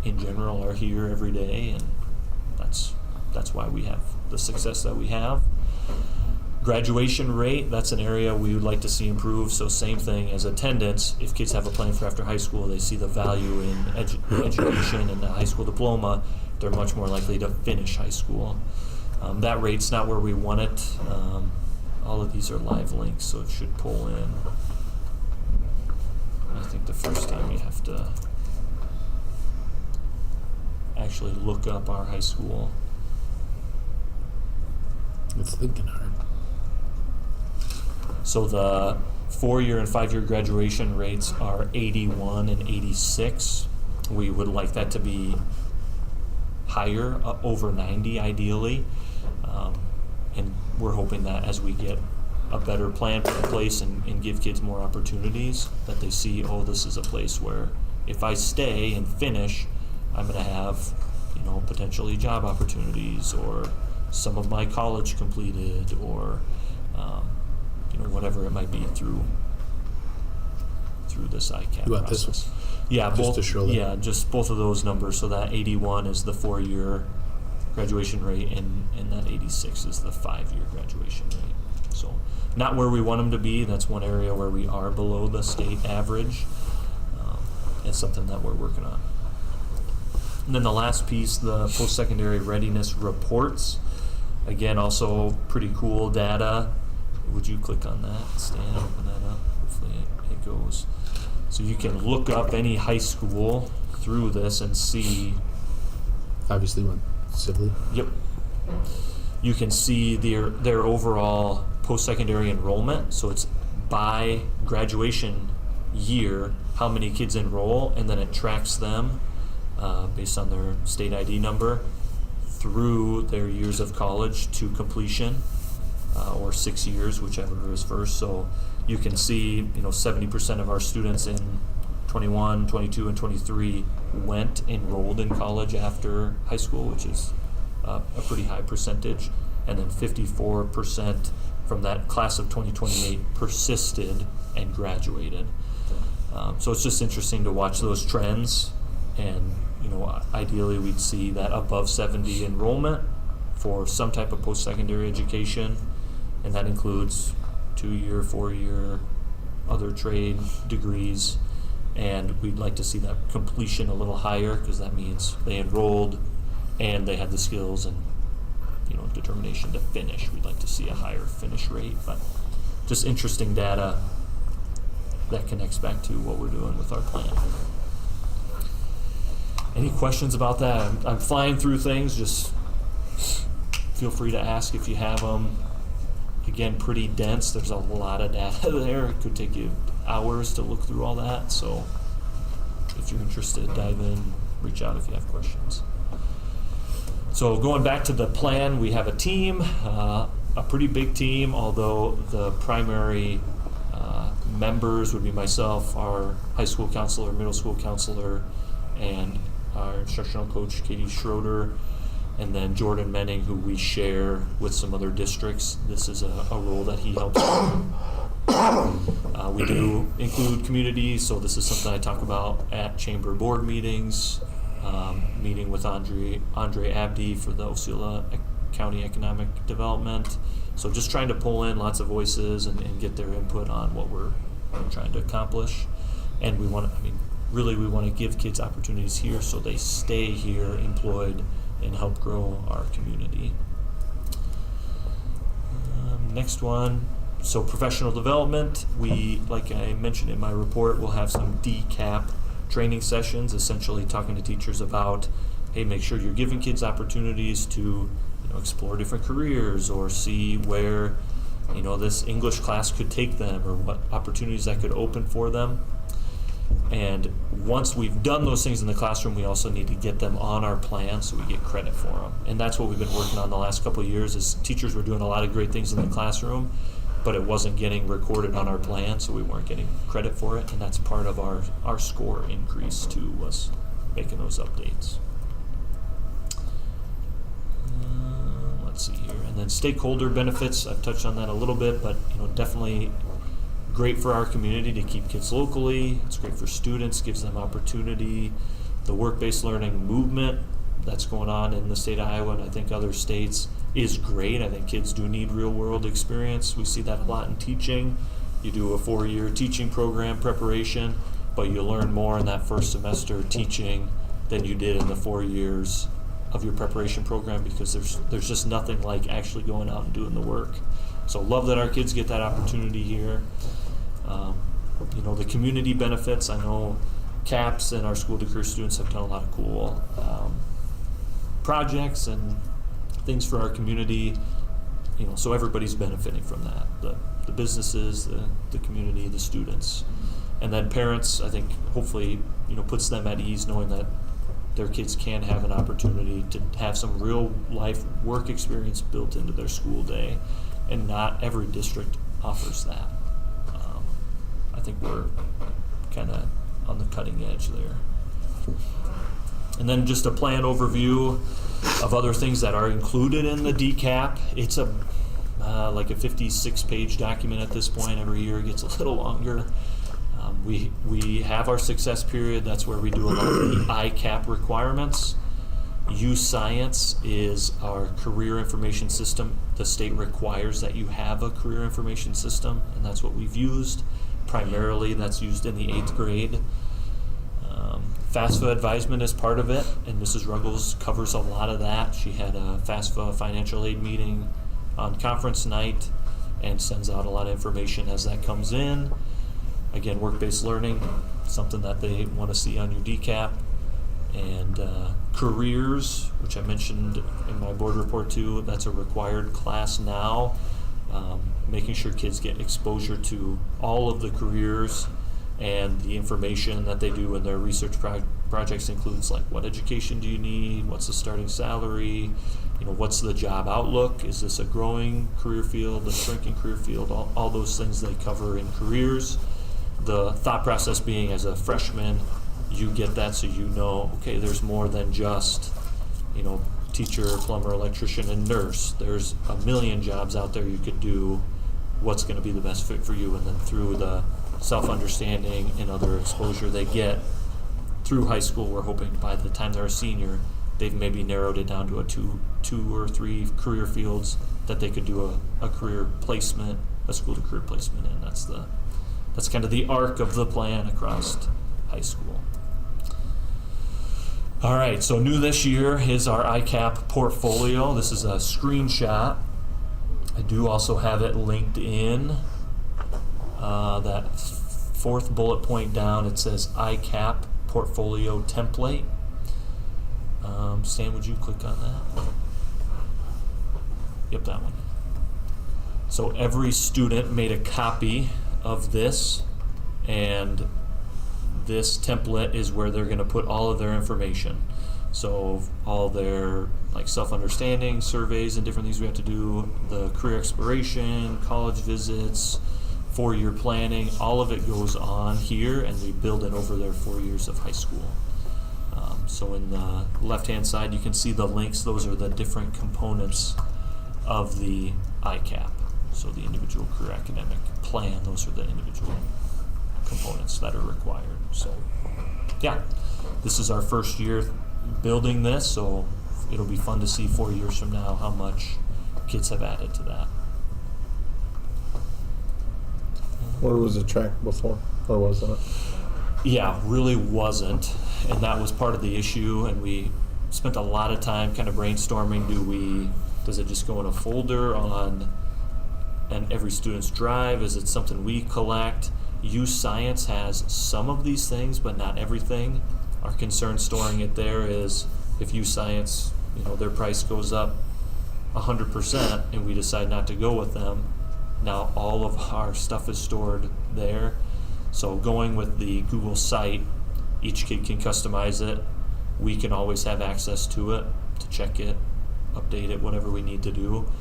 in general are here every day, and that's why we have the success that we have. Graduation rate, that's an area we would like to see improve. So same thing as attendance. If kids have a plan for after high school, they see the value in education and the high school diploma, they're much more likely to finish high school. That rate's not where we want it. All of these are live links, so it should pull in. I think the first time to actually look up our high school. It's thinking hard. So the 4-year and 5-year graduation rates are 81 and 86. We would like that to be higher, over 90 ideally. And we're hoping that as we get a better plan put in place and give kids more opportunities, that they see, oh, this is a place where if I stay and finish, I'm going to have, potentially job opportunities or some of my college completed or, whatever it might be through this ICAP You want this process. one? Yeah, Just both, to show that. yeah, just both of those numbers. So that 81 is the 4-year graduation rate, and that 86 is the 5-year graduation rate. So not where we want them to be. That's one area where we are below the state average. It's something that we're working on. And then the last piece, the post-secondary readiness reports. Again, also pretty cool data. Would you click on that, Stan? Open that up. Hopefully it goes. So you can look up any high school through this and see. Obviously went Sibley. Yep. You can see their overall post-secondary enrollment. So it's by graduation year, how many kids enroll, and then it tracks them based on their state ID number through their years of college to completion, or 6 years, whichever is first. So you can see, 70% of our students in 21, 22, and 23 enrolled in college after high school, which is a pretty high percentage. And then 54% from that class of 2028 persisted and graduated. So it's just interesting to watch those trends, and ideally we'd see that above 70 enrollment for some type of post-secondary education, and that includes 2-year, 4-year, other trade degrees, and we'd like to see that completion a little higher because that means they enrolled and they had the skills and determination to finish. We'd like to see a higher finish rate, but just interesting data that connects back to what we're doing with our plan. Any questions about that? I'm flying through things. Just feel free to ask if you have them. Again, pretty dense. There's a lot of data there. It could take you hours to look through all that. So if you're interested, dive in, reach out if you have questions. So going back to the plan, we have a team, a pretty big team, although the primary members would be myself, our high school counselor, middle school counselor, and our instructional coach, Katie Schroeder, and then Jordan Menning, who we share with some other districts. This is a role that he helps with. We do include community, so this is something I talk about at chamber board meetings, meeting with Andre Abdi for the Osceola County Economic Development. So just trying to pull in lots of voices and get their input on what we're trying to accomplish. And we want to give kids opportunities here so they stay here employed and help grow our community. Next one, so professional development. We, like I mentioned in my report, we'll have some DCAP training sessions, essentially talking to teachers about, hey, make sure you're giving kids opportunities to explore different careers or see where this English class could take them or what opportunities that could open for them. And once we've done those things in the classroom, we also need to get them on our plan so we get credit for them. And that's what we've been working on the last couple of years. Is teachers were doing a lot of great things in the classroom, but it wasn't getting recorded on our plan, so we weren't getting credit for it. And that's part of our score increase too, was making those updates. Let's see here, and then stakeholder benefits. I've touched on that a little bit, but definitely great for our community to keep kids locally. It's great for students, gives them opportunity. The work-based learning movement that's going on in the state of Iowa and I think other states is great. I think kids do need real-world experience. We see that a lot in teaching. You do a 4-year teaching program preparation, but you learn more in that first semester teaching than you did in the 4 years of your preparation program, because there's just nothing like actually going out and doing the work. So love that our kids get that opportunity here. The community benefits, I know CAPS and our School to Career students have done a lot of cool projects and things for our community, so everybody's benefiting from that. The businesses, the community, the students. And then parents, I think, hopefully, puts them at ease knowing that their kids can have an opportunity to have some real life work experience built into their school day, and not every district offers that. I think we're kind of on the cutting edge there. And then just a plan overview of other things that are included in the DCAP. It's like a 56-page document at this point. Every year it gets a little longer. We have our success period. That's where we do a lot of the ICAP requirements. U-Science is our career information system. The state requires that you have a career information system, and that's what we've used. Primarily, that's used in the 8th grade. FAFSA advisement is part of it, and Mrs. Ruggles covers a lot of that. She had a FAFSA financial aid meeting on conference night and sends out a lot of information as that comes in. Again, work-based learning, something that they want to see on your DCAP. And careers, which I mentioned in my board report too, that's a required class now. Making sure kids get exposure to all of the careers, and the information that they do in their research projects includes like, what education do you need? What's the starting salary? What's the job outlook? Is this a growing career field, a shrinking career field? All those things they cover in careers. The thought process being, as a freshman, you get that so okay, there's more than just, teacher, plumber, electrician, and nurse. There's a million jobs out there you could do. What's going to be the best fit for you? And then through the self-understanding and other exposure they get through high school, we're hoping by the time they're a senior, they've maybe narrowed it down to two or three career fields that they could do a career placement, a school to career placement in. That's kind of the arc of the plan across high school. All right, so new this year is our ICAP portfolio. This is a screenshot. I do also have it linked in. That 4th bullet point down, it says ICAP portfolio template. Stan, would you click on that? Yep, that one. So every student made a copy of this, and this template is where they're going to put all of their information. So all their self-understanding surveys and different things we have to do, the career exploration, college visits, 4-year planning, all of it goes on here, and we build it over their 4 years of high school. So in the left-hand side, you can see the links. Those are the different components of the ICAP. So the individual career academic plan, those are the individual components that are required. So yeah, this is our first year building this, so it'll be fun to see 4 years from now how much kids have added to that. Where was the track before, or wasn't it? Yeah, really wasn't, and that was part of the issue, and we spent a lot of time kind of brainstorming. Does it just go in a folder on every student's drive? Is it something we collect? U-Science has some of these things, but not everything. Our concern storing it there is if U-Science, their price goes up 100% and we decide not to go with them, now all of our stuff is stored there. So going with the Google site, each kid can customize it. We can always have access to it, to check it, update it, whatever we need to do.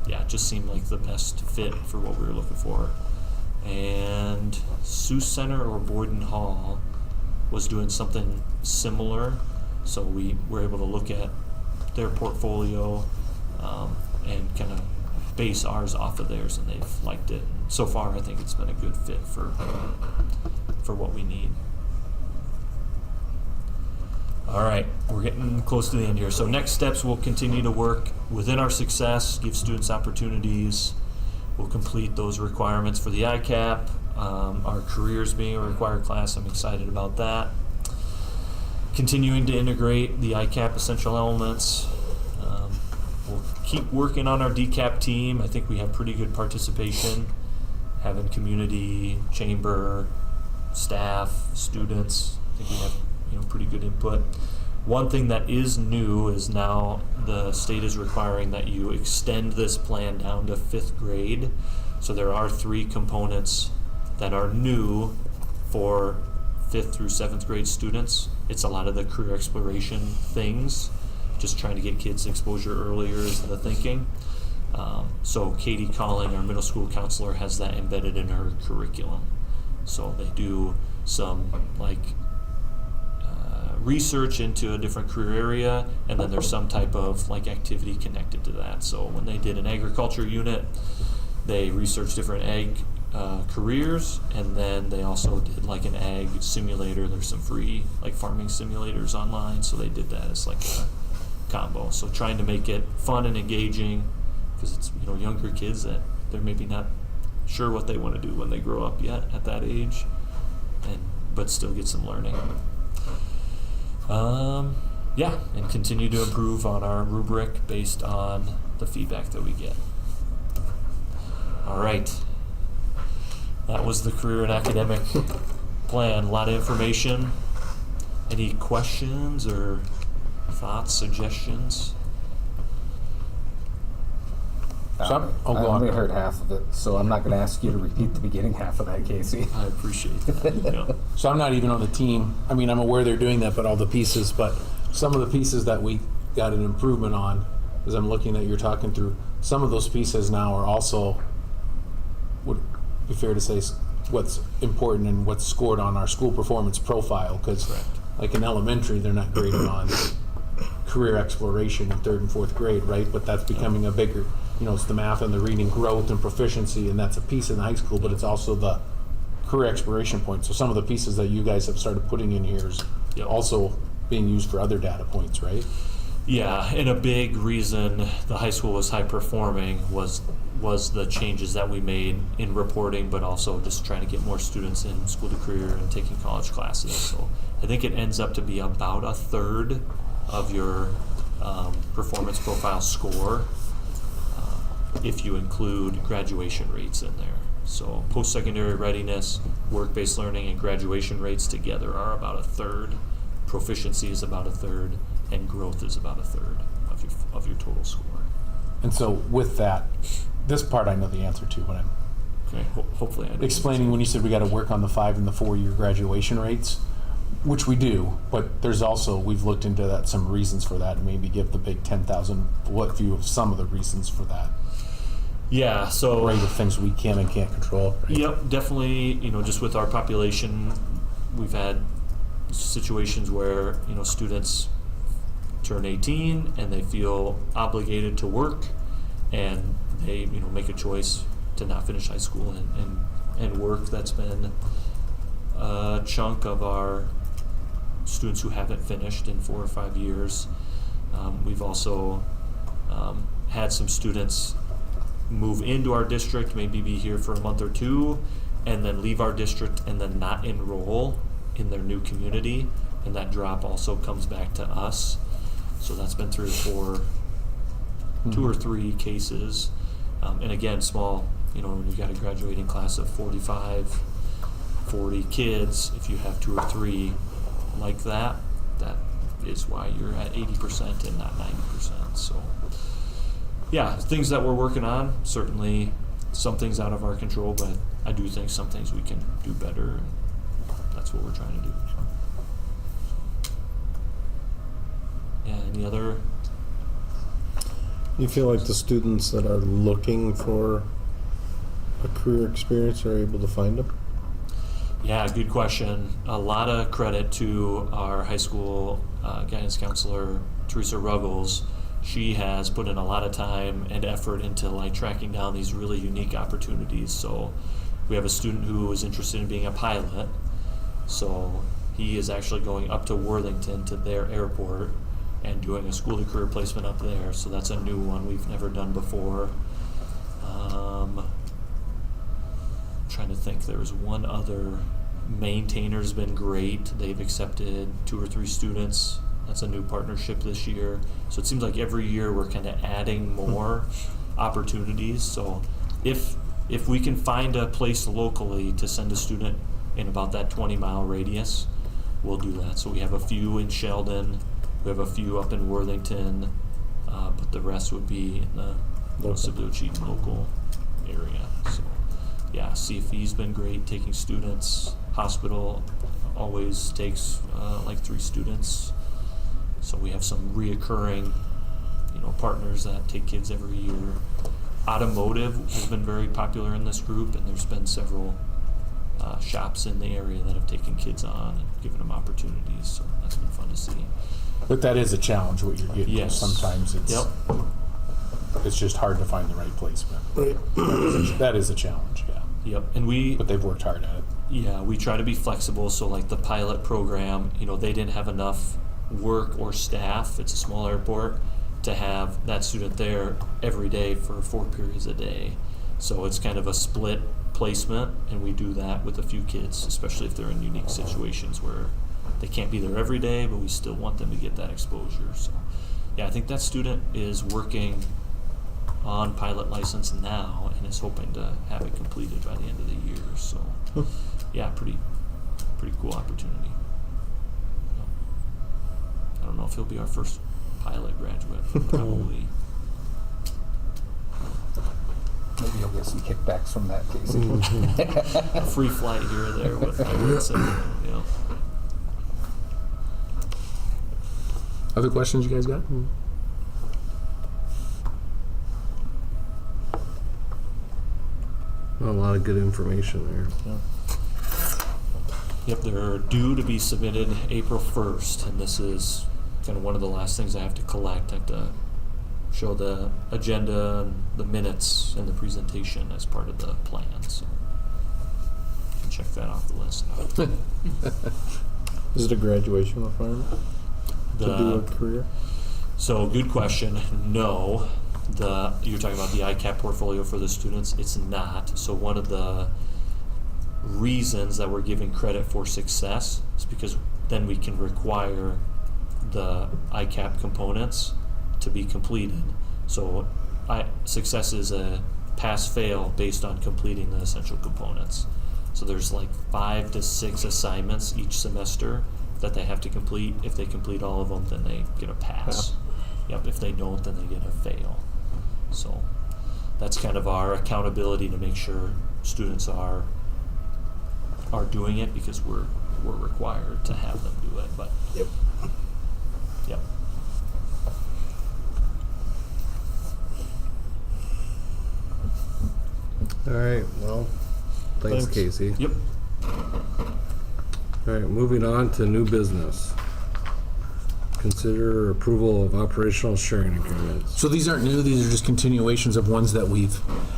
It just seemed like the best fit for what we were looking for. And Sioux Center or Boyden Hall was doing something similar, so we were able to look at their portfolio and kind of base ours off of theirs, and they've liked it. So far, I think it's been a good fit for what we need. All right, we're getting close to the end here. So next steps, we'll continue to work within our success, give students opportunities. We'll complete those requirements for the ICAP. Our careers being a required class, I'm excited about that. Continuing to integrate the ICAP essential elements. We'll keep working on our DCAP team. I think we have pretty good participation, having community, chamber, staff, students. I think we have, pretty good input. One thing that is new is now the state is requiring that you extend this plan down to 5th grade. So there are 3 components that are new for 5th through 7th grade students. It's a lot of the career exploration things, just trying to get kids exposure earlier is the thinking. So Katie Calling, our middle school counselor, has that embedded in her curriculum. So they do some research into a different career area, and then there's some type of activity connected to that. So when they did an agriculture unit, they researched different ag careers, and then they also did an ag simulator. There's some free farming simulators online, so they did that as a combo. So trying to make it fun and engaging, because it's younger kids that they're maybe not sure what they want to do when they grow up yet at that age, but still get some learning. And continue to improve on our rubric based on the feedback that we get. All right. That was the career and academic plan. A lot of information. Any questions or thoughts, suggestions? I only heard half of it, so I'm not going to ask you to repeat the beginning half of that, Casey. I appreciate that. Yeah. So I'm not even on the team. I mean, I'm aware they're doing that, but all the pieces, but some of the pieces that we got an improvement on, as I'm looking at you're talking through, some of those pieces now are also, would be fair to say, what's important and what's scored on our school performance profile, because in elementary, they're not graded on career exploration in 3rd and 4th grade, right? But that's becoming a bigger, it's the math and the reading growth and proficiency, and that's a piece in high school, but it's also the career exploration point. So some of the pieces that you guys have started putting in here is also being used for other data points, right? Yeah, and a big reason the high school was high performing was the changes that we made in reporting, but also just trying to get more students in school to career and taking college classes. So I think it ends up to be about 1/3 of your performance profile score if you include graduation rates in there. So post-secondary readiness, work-based learning, and graduation rates together are about 1/3. Proficiency is about 1/3, and growth is about 1/3 of your total score. And so with that, this part I know the answer to when I'm hopefully I do. Explaining when you said we got to work on the 5 and the 4-year graduation rates, which we do, but there's also, we've looked into that, some reasons for that, and maybe give the big 10,000-foot view of some of the reasons for that. Yeah, so rate of things we can and can't control. Right? Yep, definitely. Just with our population, we've had situations where students turn 18 and they feel obligated to work, and they make a choice to not finish high school and work. That's been a chunk of our students who haven't finished in 4 or 5 years. We've also had some students move into our district, maybe be here for a month or 2, and then leave our district and then not enroll in their new community, and that drop also comes back to us. So that's been 3 or 4, 2 or 3 cases. And again, small, when you've got a graduating class of 45, 40 kids, if you have 2 or 3 like that, that is why you're at 80% and not 90%. So yeah, things that we're working on, certainly some things out of our control, but I do think some things we can do better, and that's what we're trying to do. Yeah, any other? You feel like the students that are looking for a career experience are able to find them? Yeah, good question. A lot of credit to our high school guidance counselor, Teresa Ruggles. She has put in a lot of time and effort into tracking down these really unique opportunities. So we have a student who is interested in being a pilot. So he is actually going up to Worthington to their airport and doing a school to career placement up there. So that's a new one we've never done before. Trying to think, there was one other. Maintainer's been great. They've accepted 2 or 3 students. That's a new partnership this year. So it seems like every year we're kind of adding more opportunities. So if we can find a place locally to send a student in about that 20-mile radius, we'll do that. So we have a few in Sheldon, we have a few up in Worthington, but the rest would be in the Sibley-Cheatham local area. So yeah, CFE's been great taking students. Hospital always takes like 3 students. So we have some reoccurring, partners that take kids every year. Automotive has been very popular in this group, and there's been several shops in the area that have taken kids on and given them opportunities. So that's been fun to see. But that is a challenge, what you're getting. Yes. Sometimes it's just hard to find the right placement. Right. That is a challenge, yeah. Yep. And But they've worked hard at it. Yeah, we try to be flexible. So like the pilot program, they didn't have enough work or staff. It's a small airport to have that student there every day for 4 periods a day. So it's kind of a split placement, and we do that with a few kids, especially if they're in unique situations where they can't be there every day, but we still want them to get that exposure. So yeah, I think that student is working on pilot license now and is hoping to have it completed by the end of the year. So yeah, pretty cool opportunity. I don't know if he'll be our first pilot graduate, but probably. Maybe you'll get some kickbacks from that, Casey. A free flight here or there, but I would say, Other questions you guys got? A lot of good information there. Yep, they're due to be submitted April 1st, and this is kind of one of the last things I have to collect. I have to show the agenda and the minutes and the presentation as part of the plan, so you can check that off the list. Is it a graduation requirement to do a career? So good question. No. You're talking about the ICAP portfolio for the students. It's not. So one of the reasons that we're giving credit for success is because then we can require the ICAP components to be completed. So success is a pass-fail based on completing the essential components. So there's like 5 to 6 assignments each semester that they have to complete. If they complete all of them, then they get a pass. Yep. If they don't, then they get a fail. So that's kind of our accountability to make sure students are doing it, because we're required to have them do it. But yep. All right, well, thanks, Casey. Yep. All right, moving on to new business. Consider approval of operational sharing agreements. So these aren't new, these are just continuations of ones that we've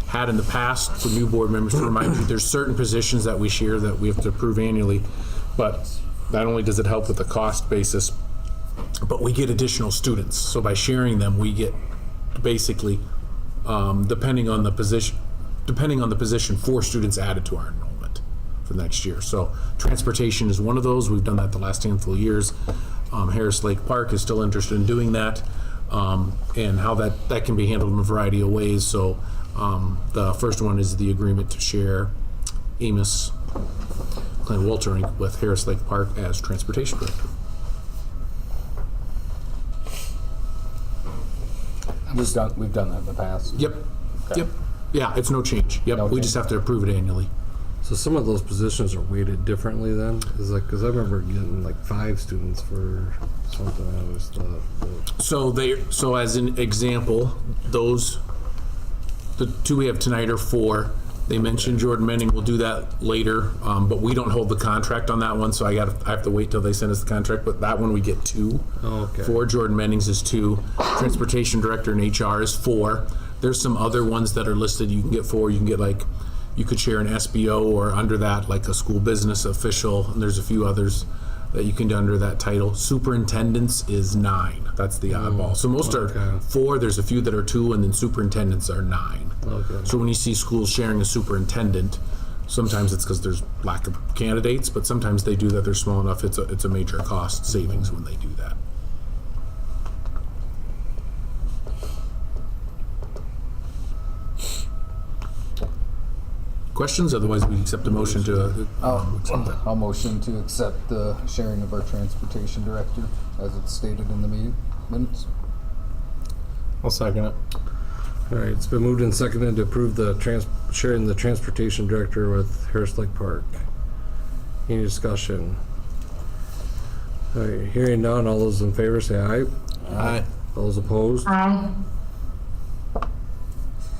had in the past. For new board members, to remind you, there's certain positions that we share that we have to approve annually, but not only does it help with the cost basis, but we get additional students. So by sharing them, we get basically, depending on the position, 4 students added to our enrollment for next year. So transportation is one of those. We've done that the last handful of years. Harris Lake Park is still interested in doing that, and how that can be handled in a variety of ways. So the first one is the agreement to share Amos Glenn Woltering with Harris Lake Park as transportation director. We've done that in the past. Yep. Okay. Yep. Yeah, it's no change. Yep. No we change. just have to approve it annually. So some of those positions are weighted differently then? Because I remember getting like 5 students for something I always thought. So as an example, the 2 we have tonight are 4. They mentioned Jordan Menning will do that later, but we don't hold the contract on that one, so I have to wait till they send us the contract. But that one we get 2. Oh, okay. 4. Jordan Menning's is 2. Transportation director and HR is 4. There's some other ones that are listed. You can get 4. You can get you could share an SBO, or under that like a school business official, and there's a few others that you can do under that title. Superintendents is 9. That's the oddball. So most are 4. There's a few that are 2, and then superintendents are 9. Okay. So when you see schools sharing a superintendent, sometimes it's because there's lack of candidates, but sometimes they do that. They're small enough. It's a major cost savings when they do that. Questions? Otherwise, we accept a motion to accept that. I'll motion to accept the sharing of our transportation director as it's stated in the meeting minutes. I'll second it. All right, it's been moved and seconded to approve the sharing the transportation director with Harris Lake Park. Any discussion? All right, hearing none, all those in favor say aye. Aye. All those opposed?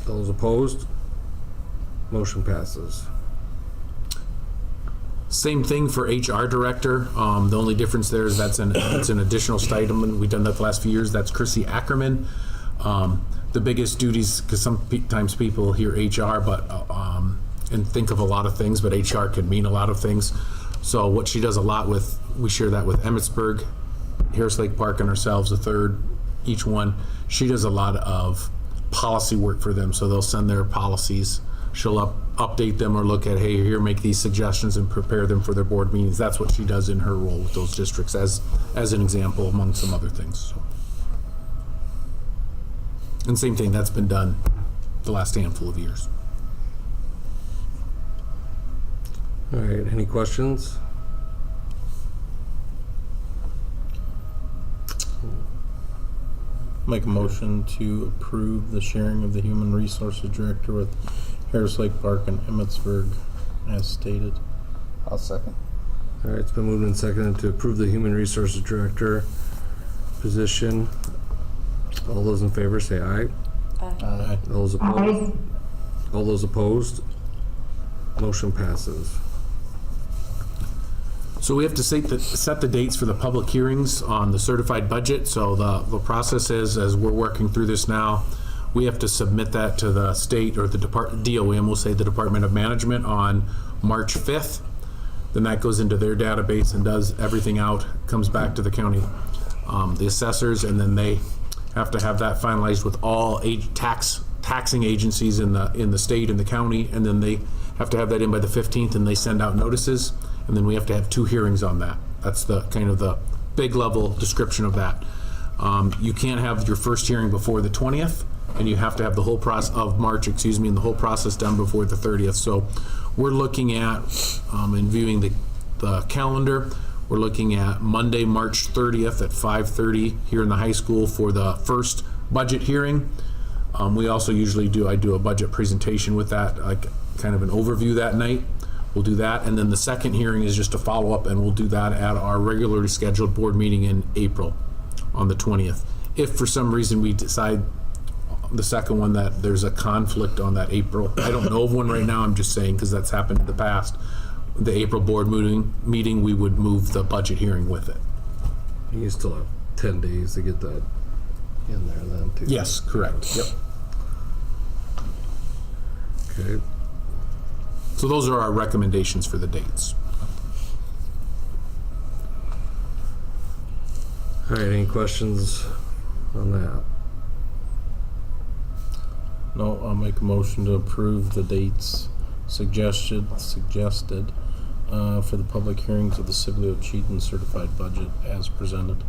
Those opposed? Motion passes. Same thing for HR director. The only difference there is it's an additional stipend. We've done that the last few years. That's Chrissy Ackerman. The biggest duties, because sometimes people hear HR and think of a lot of things, but HR can mean a lot of things. So what she does a lot with, we share that with Emmitsburg, Harris Lake Park, and ourselves, a third, each one. She does a lot of policy work for them, so they'll send their policies. She'll update them or look at, hey, here, make these suggestions and prepare them for their board meetings. That's what she does in her role with those districts, as an example, among some other things. So. And same thing, that's been done the last handful of years. All right, any questions? Make a motion to approve the sharing of the human resources director with Harris Lake Park and Emmitsburg as stated. I'll second. All right, it's been moved and seconded to approve the human resources director position. All those in favor say aye. Aye. All those opposed? All those opposed? Motion passes. So we have to set the dates for the public hearings on the certified budget. So the process is, as we're working through this now, we have to submit that to the state or the DOM, we'll say the Department of Management, on March 5th. Then that goes into their database and does everything out, comes back to the county, the assessors, and then they have to have that finalized with all taxing agencies in the state and the county, and then they have to have that in by the 15th, and they send out notices, and then we have to have 2 hearings on that. That's the kind of the big level description of that. You can't have your first hearing before the 20th, and you have to have the whole process of March, and the whole process done before the 30th. So we're looking at, in viewing the calendar, we're looking at Monday, March 30th at 5:30 here in the high school for the first budget hearing. We also usually I do a budget presentation with that, like kind of an overview that night. We'll do that, and then the second hearing is just a follow-up, and we'll do that at our regularly scheduled board meeting in April on the 20th. If for some reason we decide the second one that there's a conflict on that April, I don't know of one right now, I'm just saying because that's happened in the past, the April board meeting, we would move the budget hearing with it. You still have 10 days to get that in there then, too. Yes, correct. Yep. Okay. So those are our recommendations for the dates. All right, any questions on that? No, I'll make a motion to approve the dates suggested for the public hearings of the Sibley Cheatham certified budget as presented.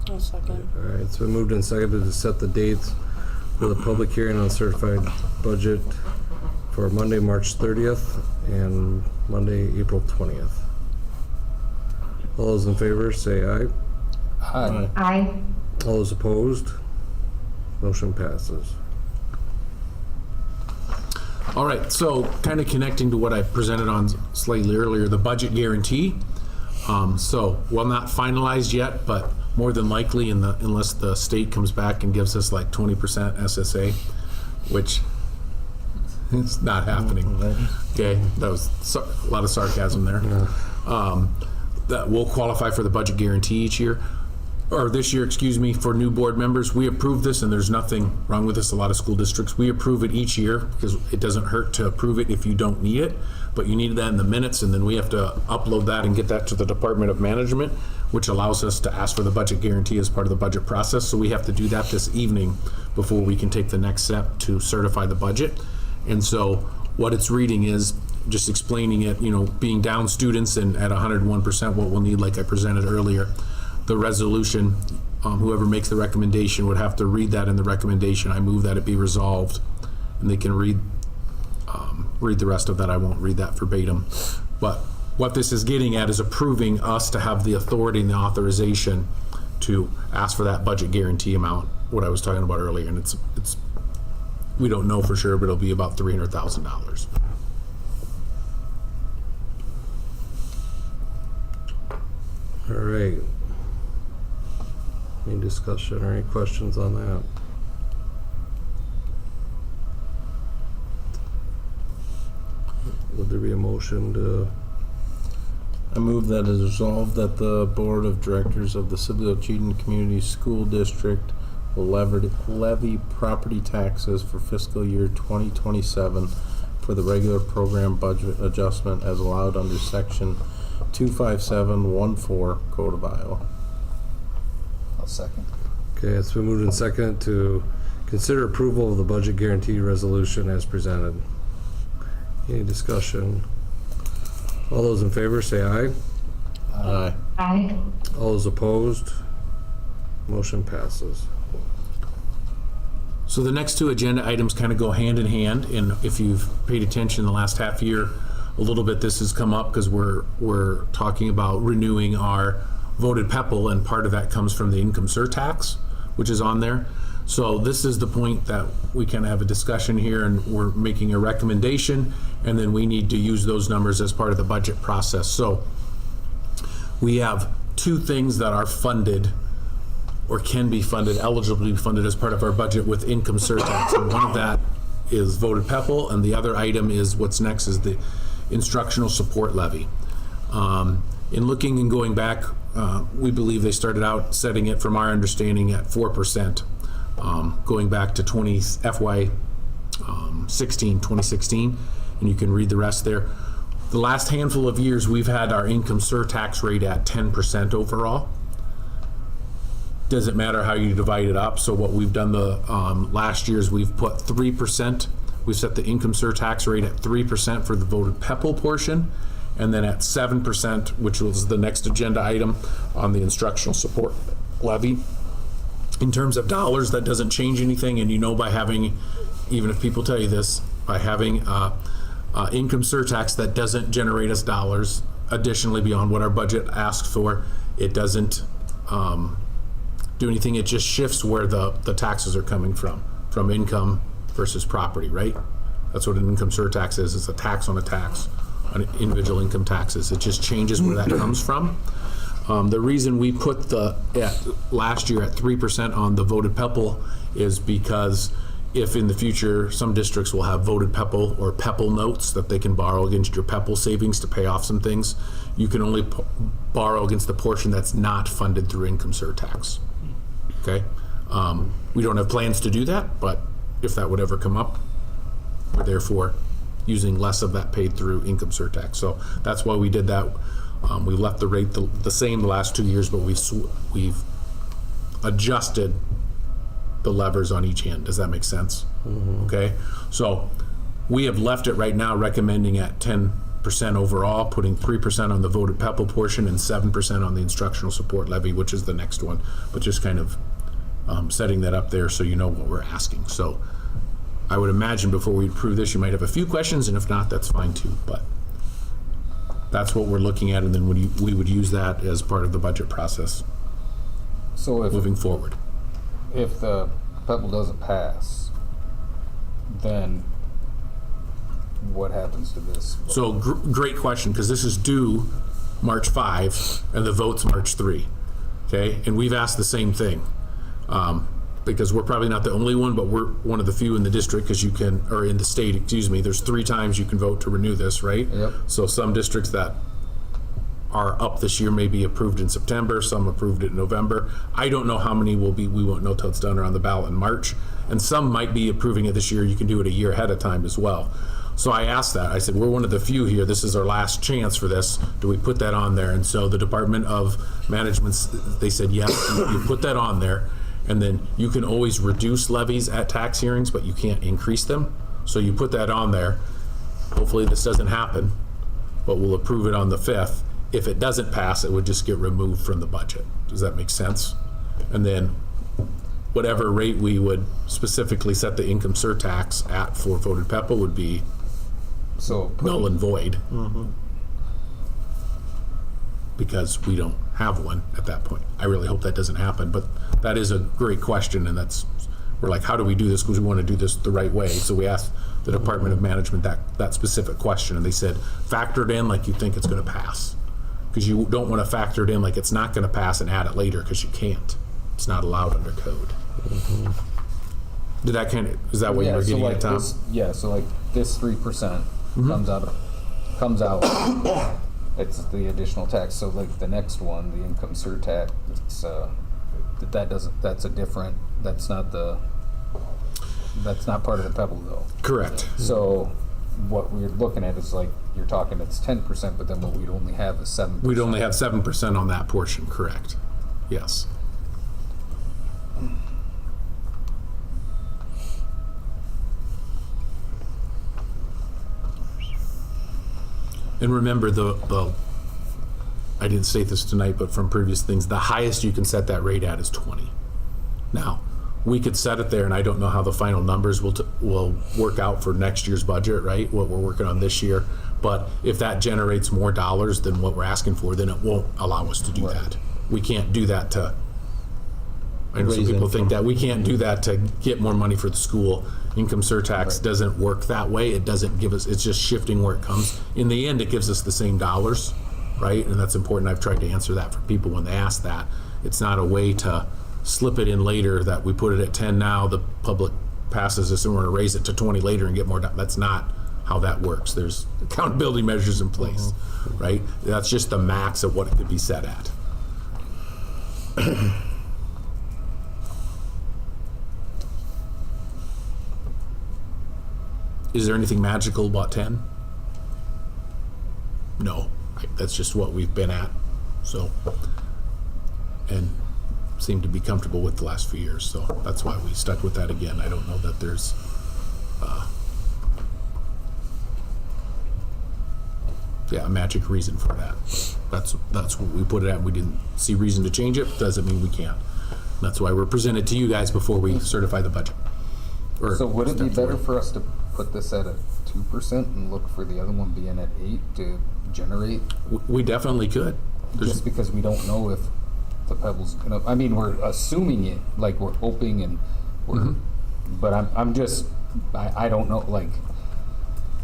I'll second. All right, it's been moved and seconded to set the dates for the public hearing on certified budget for Monday, March 30th and Monday, April 20th. All those in favor say aye. Aye. All those opposed? Motion passes. All right, so kind of connecting to what I presented on slightly earlier, the budget guarantee. So, well, not finalized yet, but more than likely, unless the state comes back and gives us like 20% SSA, which it's not happening. Okay, that was a lot of sarcasm there. That will qualify for the budget guarantee each year. Or this year, for new board members. We approve this, and there's nothing wrong with this. A lot of school districts, we approve it each year because it doesn't hurt to approve it if you don't need it, but you need that in the minutes, and then we have to upload that and get that to the Department of Management, which allows us to ask for the budget guarantee as part of the budget process. So we have to do that this evening before we can take the next step to certify the budget. And so what it's reading is just explaining it, being down students and at 101%, what we'll need, like I presented earlier. The resolution, whoever makes the recommendation would have to read that in the recommendation. I move that it be resolved, and they can read read the rest of that. I won't read that verbatim. But what this is getting at is approving us to have the authority and the authorization to ask for that budget guarantee amount, what I was talking about earlier. And it's we don't know for sure, but it'll be about $300,000. All right. Any discussion or any questions on that? Would there be a motion to, I move that it is resolved that the Board of Directors of the Sibley Cheatham Community School District will levy property taxes for fiscal year 2027 for the regular program budget adjustment as allowed under section 25714 Code of Iowa. I'll second. okay, it's been moved and second to consider approval of the budget guarantee resolution as presented. Any discussion? All those in favor say aye. Aye. All those opposed? Motion passes. So the next two agenda items kind of go hand in hand, and if you've paid attention in the last half year, a little bit this has come up because we're talking about renewing our voted PEPAL, and part of that comes from the income surtax, which is on there. So this is the point that we can have a discussion here, and we're making a recommendation, and then we need to use those numbers as part of the budget process. So we have two things that are funded or can be funded, eligibly funded as part of our budget with income surtax. And one of that is voted PEPAL, and the other item is what's next is the instructional support levy. In looking and going back, we believe they started out setting it, from our understanding, at 4%, going back to FY 2016, and you can read the rest there. The last handful of years, we've had our income surtax rate at 10% overall. Doesn't matter how you divide it up. So what we've done the last year is we've put 3%. We've set the income surtax rate at 3% for the voted PEPAL portion, and then at 7%, which was the next agenda item, on the instructional support levy. In terms of dollars, that doesn't change anything, and you know, by having, even if people tell you this, by having income surtax that doesn't generate us dollars additionally beyond what our budget asks for, it doesn't do anything. It just shifts where the taxes are coming from income versus property, right? That's what an income surtax is. It's a tax on a tax on individual income taxes. It just changes where that comes from. The reason we put last year at 3% on the voted PEPAL is because if in the future some districts will have voted PEPAL or PEPAL notes that they can borrow against your PEPAL savings to pay off some things, you can only borrow against the portion that's not funded through income surtax. Okay? We don't have plans to do that, but if that would ever come up, we're therefore using less of that paid through income surtax. So that's why we did that. We left the rate the same the last 2 years, but we've adjusted the levers on each end. Does that make sense? Mm-hmm. Okay, so we have left it right now recommending at 10% overall, putting 3% on the voted PEPAL portion and 7% on the instructional support levy, which is the next one, but just kind of setting that up there so you know what we're asking. So I would imagine before we approve this, you might have a few questions, and if not, that's fine too, but that's what we're looking at, and then we would use that as part of the budget process So moving forward. if the PEPAL doesn't pass, then what happens to this? So great question, because this is due March 5 and the vote's March 3. Okay, and we've asked the same thing because we're probably not the only one, but we're one of the few in the district, because you can, or in the state, excuse me, there's 3 times you can vote to renew this, right? Yep. So some districts that are up this year may be approved in September, some approved it in November. I don't know how many will be, we won't know till it's done or on the ballot in March. And some might be approving it this year. You can do it a year ahead of time as well. So I asked that. I said, we're one of the few here. This is our last chance for this. Do we put that on there? And so the Department of Management, they said, yes, you put that on there. And then you can always reduce levies at tax hearings, but you can't increase them. So you put that on there. Hopefully this doesn't happen, but we'll approve it on the 5th. If it doesn't pass, it would just get removed from the budget. Does that make sense? And then whatever rate we would specifically set the income surtax at for voted PEPAL would be So null and void. Because we don't have one at that point. I really hope that doesn't happen, but that is a great question, and we're like, how do we do this? Because we want to do this the right way. So we asked the Department of Management that specific question, and they said, factor it in like you think it's going to pass. Because you don't want to factor it in like it's not going to pass and add it later, because you can't. It's not allowed under code. Did that is that what you were so getting like at, Tom? so like this 3% comes out. It's the additional tax. So like the next one, the income surtax, that's not part of the Pebble though. Correct. So what we're looking at is like, you're talking it's 10%, but then what we'd only have is 7%. We'd only have 7% on that portion, correct. Yes. And remember, I didn't state this tonight, but from previous things, the highest you can set that rate at is 20. Now, we could set it there, and I don't know how the final numbers will work out for next year's budget, right? What we're working on this year. But if that generates more dollars than what we're asking for, then it won't allow us to do that. We can't do that to, I know some people think that, we can't do that to get more money for the school. Income surtax doesn't work that way. It doesn't give us, it's just shifting where it comes. In the end, it gives us the same dollars, right? And that's important. I've tried to answer that for people when they ask that. It's not a way to slip it in later that we put it at 10 now, the public passes this and we're gonna raise it to 20 later and get more. That's not how that works. There's accountability measures in place, right? That's just the max of what it could be set at. Is there anything magical about 10? No, that's just what we've been at. So, and seem to be comfortable with the last few years. So that's why we stuck with that again. I don't know that there's, a magic reason for that. That's what we put it at. We didn't see reason to change it. Doesn't mean we can't. That's why we're presented to you guys before we certify the budget. So would it be better for us to put this at a 2% and look for the other one being at 8 to generate? We definitely could. Just because we don't know if the Pebble's gonna, I mean, we're assuming it, like we're hoping and we're, but I'm just, I don't know,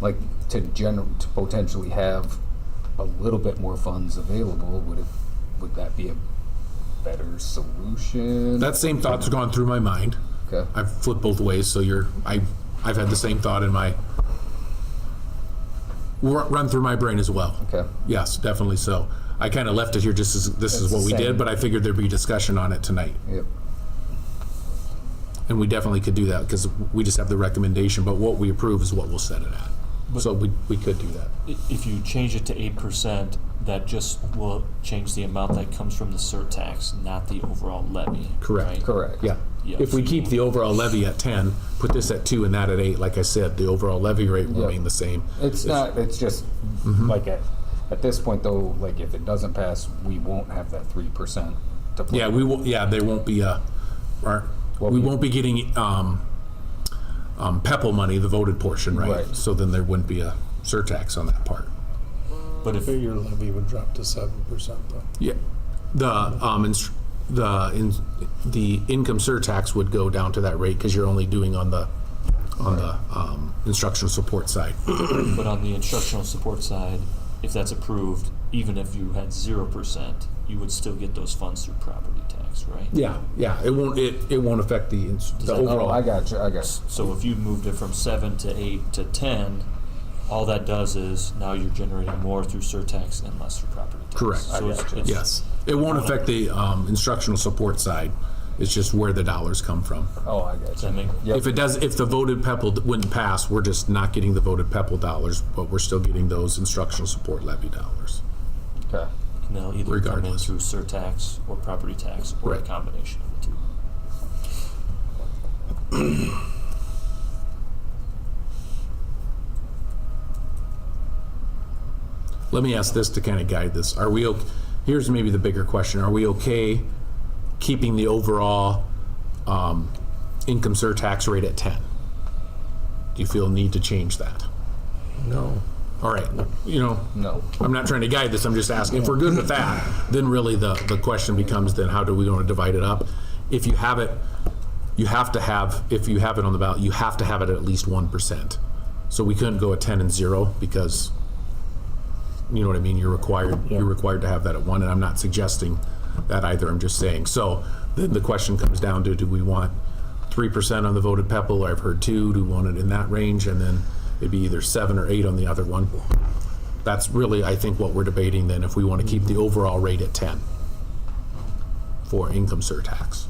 like to potentially have a little bit more funds available, would that be a better solution? That same thought's gone through my mind. Okay. I've flipped both ways, so I've had the same thought in my, run through my brain as well. Okay. Yes, definitely so. I kind of left it here just as this is what we did, but I figured there'd be discussion on it tonight. Yep. And we definitely could do that because we just have the recommendation, but what we approve is what we'll set it at. So we could do that. If you change it to 8%, that just will change the amount that comes from the surtax, not the overall levy. Correct. Right? Correct. Yeah. If we keep the overall levy at 10, put this at 2 and that at 8, like I said, the overall levy rate will remain the same. It's just like at this point though, like if it doesn't pass, we won't have that 3% to play. Yeah, we will. Yeah, there won't be we won't be getting PEPL money, the voted portion, right? So then there wouldn't be a surtax on that part. But if your levy would drop to 7% though. Yeah, the income surtax would go down to that rate because you're only doing on the instructional support side. But on the instructional support side, if that's approved, even if you had 0%, you would still get those funds through property tax, right? Yeah. It won't affect the overall. I got you. So if you moved it from 7 to 8 to 10, all that does is now you're generating more through surtax and less through property tax. Correct. So Yes. It won't affect the instructional support side. It's just where the dollars come from. Oh, I got you. If the voted PEPL wouldn't pass, we're just not getting the voted PEPL dollars, but we're still getting those instructional support levy dollars. Okay. And they'll either come in Regardless. through surtax or property tax or a combination of the two. Let me ask this to kind of guide this. Are we okay? Here's maybe the bigger question. Are we okay keeping the overall income surtax rate at 10? Do you feel a need to change that? No. All right, No. I'm not trying to guide this, I'm just asking. If we're good with that, then really the question becomes then how do we want to divide it up? If you have it, you have to have, if you have it on the ballot, you have to have it at least 1%. So we couldn't go at 10 and 0 because, you know what I mean, you're required to have that at 1, and I'm not suggesting that either, I'm just saying. So then the question comes down to, do we want 3% on the voted PEPL, or I've heard 2, do we want it in that range, and then maybe either 7 or 8 on the other one? That's really, I think, what we're debating then, if we want to keep the overall rate at 10 for income surtax.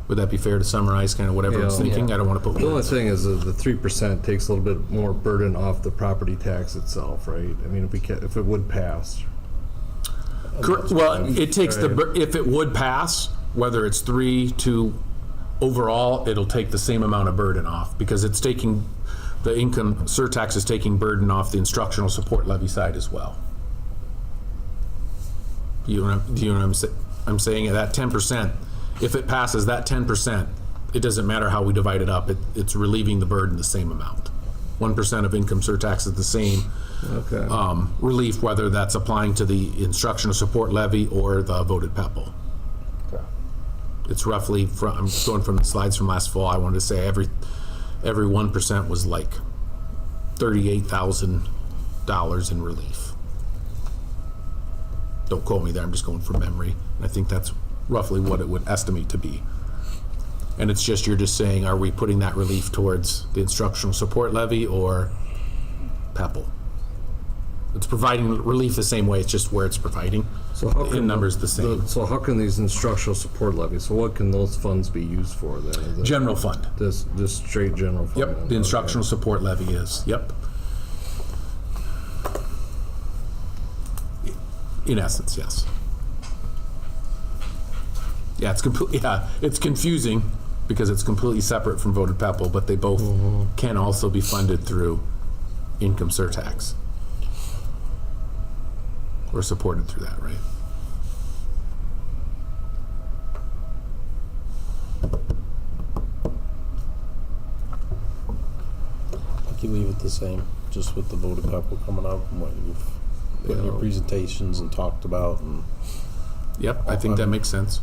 Would that be fair to summarize kind of what everyone's Yeah. thinking? I don't want to put The only words. thing is that the 3% takes a little bit more burden off the property tax itself, right? I mean, if it would pass. Well, it takes if it would pass, whether it's 3 to overall, it'll take the same amount of burden off, because it's taking, the income surtax is taking burden off the instructional support levy side as well. Do you know what I'm saying? At that 10%, if it passes that 10%, it doesn't matter how we divide it up, it's relieving the burden the same amount. 1% of income surtax is the same relief, whether that's applying to the instructional support levy or the voted PEPL. Okay. It's roughly, I'm going from the slides from last fall, I wanted to say every 1% was like $38,000 in relief. Don't quote me there, I'm just going from memory. And I think that's roughly what it would estimate to be. And it's just, you're just saying, are we putting that relief towards the instructional support levy or PEPL? It's providing relief the same way, it's just where it's providing. So how In can numbers the same. So how can these instructional support levies, so what can those funds be used for then? Is it General fund. This straight general fund? Yep, the instructional support levy is, yep. In essence, yes. Yeah, it's confusing because it's completely separate from voted PEPL, but they both can also be funded through income surtax. Or supported through that, right? I think you leave it the same, just with the voted PEPL coming up and what you've put in your presentations and talked about, and Yep, I think that makes sense.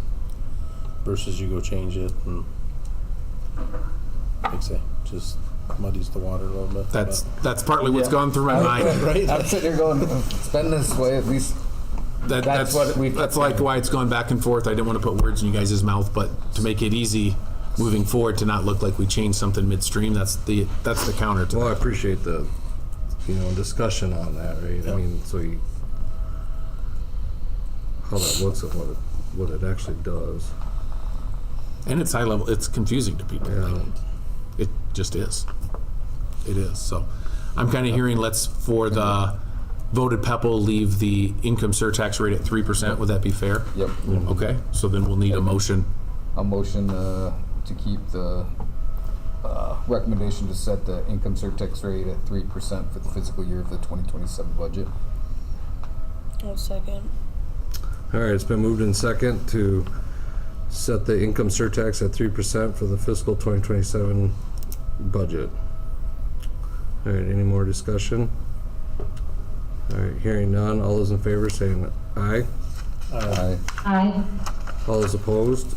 versus you go change it and, like I say, just muddies the water a little bit. That's partly what's gone through my mind. Right? I'm sitting there going, spend this way, at least. That's what we- That's like why it's gone back and forth. I didn't want to put words in you guys' mouth, but to make it easy moving forward, to not look like we changed something midstream, that's the counter to Well, I that. appreciate the, discussion on that, right? I mean, so how that looks at what it actually does. And it's high level, it's confusing to people. Yeah. It just is. It is. So I'm kind of hearing, let's, for the voted PEPL, leave the income surtax rate at 3%. Would that be fair? Yep. Okay, so then we'll need a motion. A motion to keep the recommendation to set the income surtax rate at 3% for the fiscal year of the 2027 budget. Oh, second. All right, it's been moved in second to set the income surtax at 3% for the fiscal 2027 budget. All right, any more discussion? All right, hearing none, all those in favor saying aye. Aye. All those opposed?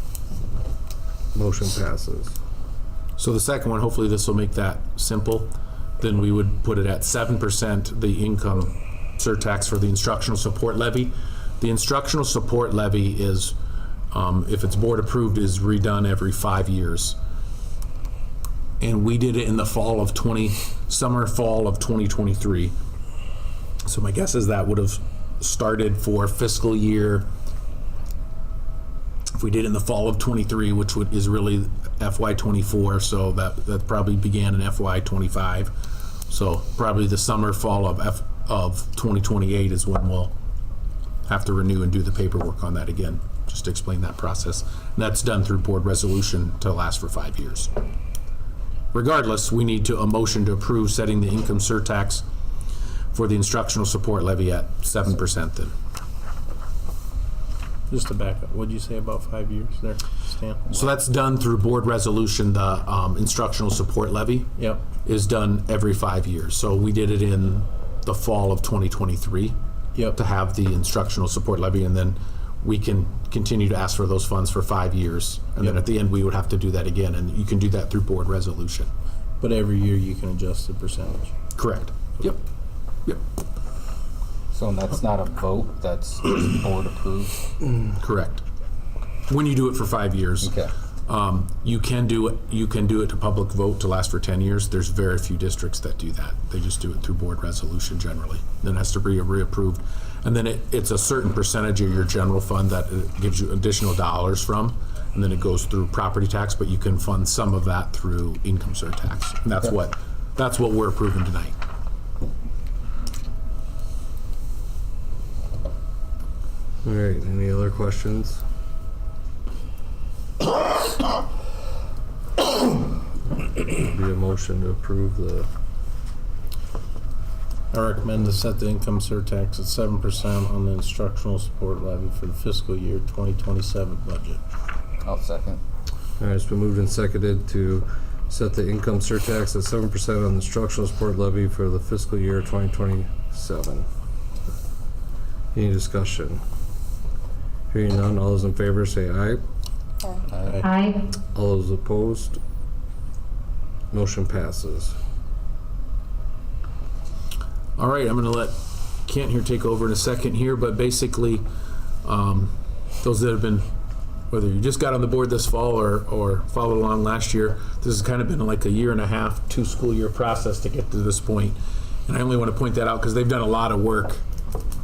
Motion passes. So the second one, hopefully this will make that simple. Then we would put it at 7%, the income surtax for the instructional support levy. The instructional support levy is, if it's board approved, is redone every 5 years. And we did it in the fall of summer, fall of 2023. So my guess is that would have started for fiscal year, if we did in the fall of 23, which is really FY 24, so that probably began in FY 25. So probably the summer, fall of 2028 is when we'll have to renew and do the paperwork on that again, just to explain that process. And that's done through board resolution to last for 5 years. Regardless, we need a motion to approve setting the income surtax for the instructional support levy at 7% then. Just to back up, what'd you say about 5 years there, Stan? So that's done through board resolution. The instructional support levy Yep. is done every 5 years. So we did it in the fall of 2023 Yep. to have the instructional support levy, and then we can continue to ask for those funds for 5 years. And then Yep. at the end, we would have to do that again, and you can do that through board resolution. But every year you can adjust the percentage. Correct. Yep. Yep. So that's not a vote, that's just board approved? Correct. When you do it for 5 years. Okay. You can do it to public vote to last for 10 years. There's very few districts that do that. They just do it through board resolution generally. Then it has to be reapproved. And then it's a certain percentage of your general fund that it gives you additional dollars from. And then it goes through property tax, but you can fund some of that through income surtax. And that's what we're approving tonight. All right, any other questions? Be a motion to approve the, I recommend to set the income surtax at 7% on the instructional support levy for the fiscal year 2027 budget. I'll second. all right, it's been moved and seconded to set the income surtax at 7% on the instructional support levy for the fiscal year 2027. Any discussion? Hearing none, all those in favor say aye. Aye. All those opposed, motion passes. All right, I'm going to let Kent here take over in a second here, but basically, those that have been, whether you just got on the board this fall or followed along last year, this has kind of been like a year and a half, 2 school year process to get to this point. And I only want to point that out because they've done a lot of work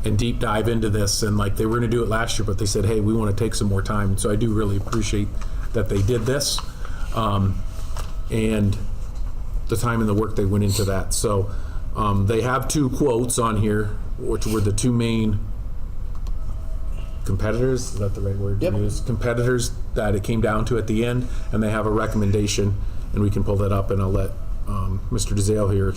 and deep dive into this, and like they were going to do it last year, but they said, hey, we want to take some more time. So I do really appreciate that they did this, and the time and the work they went into that. So they have 2 quotes on here, which were the 2 main competitors. Is that the right word to Yep. use? Competitors that it came down to at the end, and they have a recommendation, and we can pull that up, and I'll let Mr. DeZale here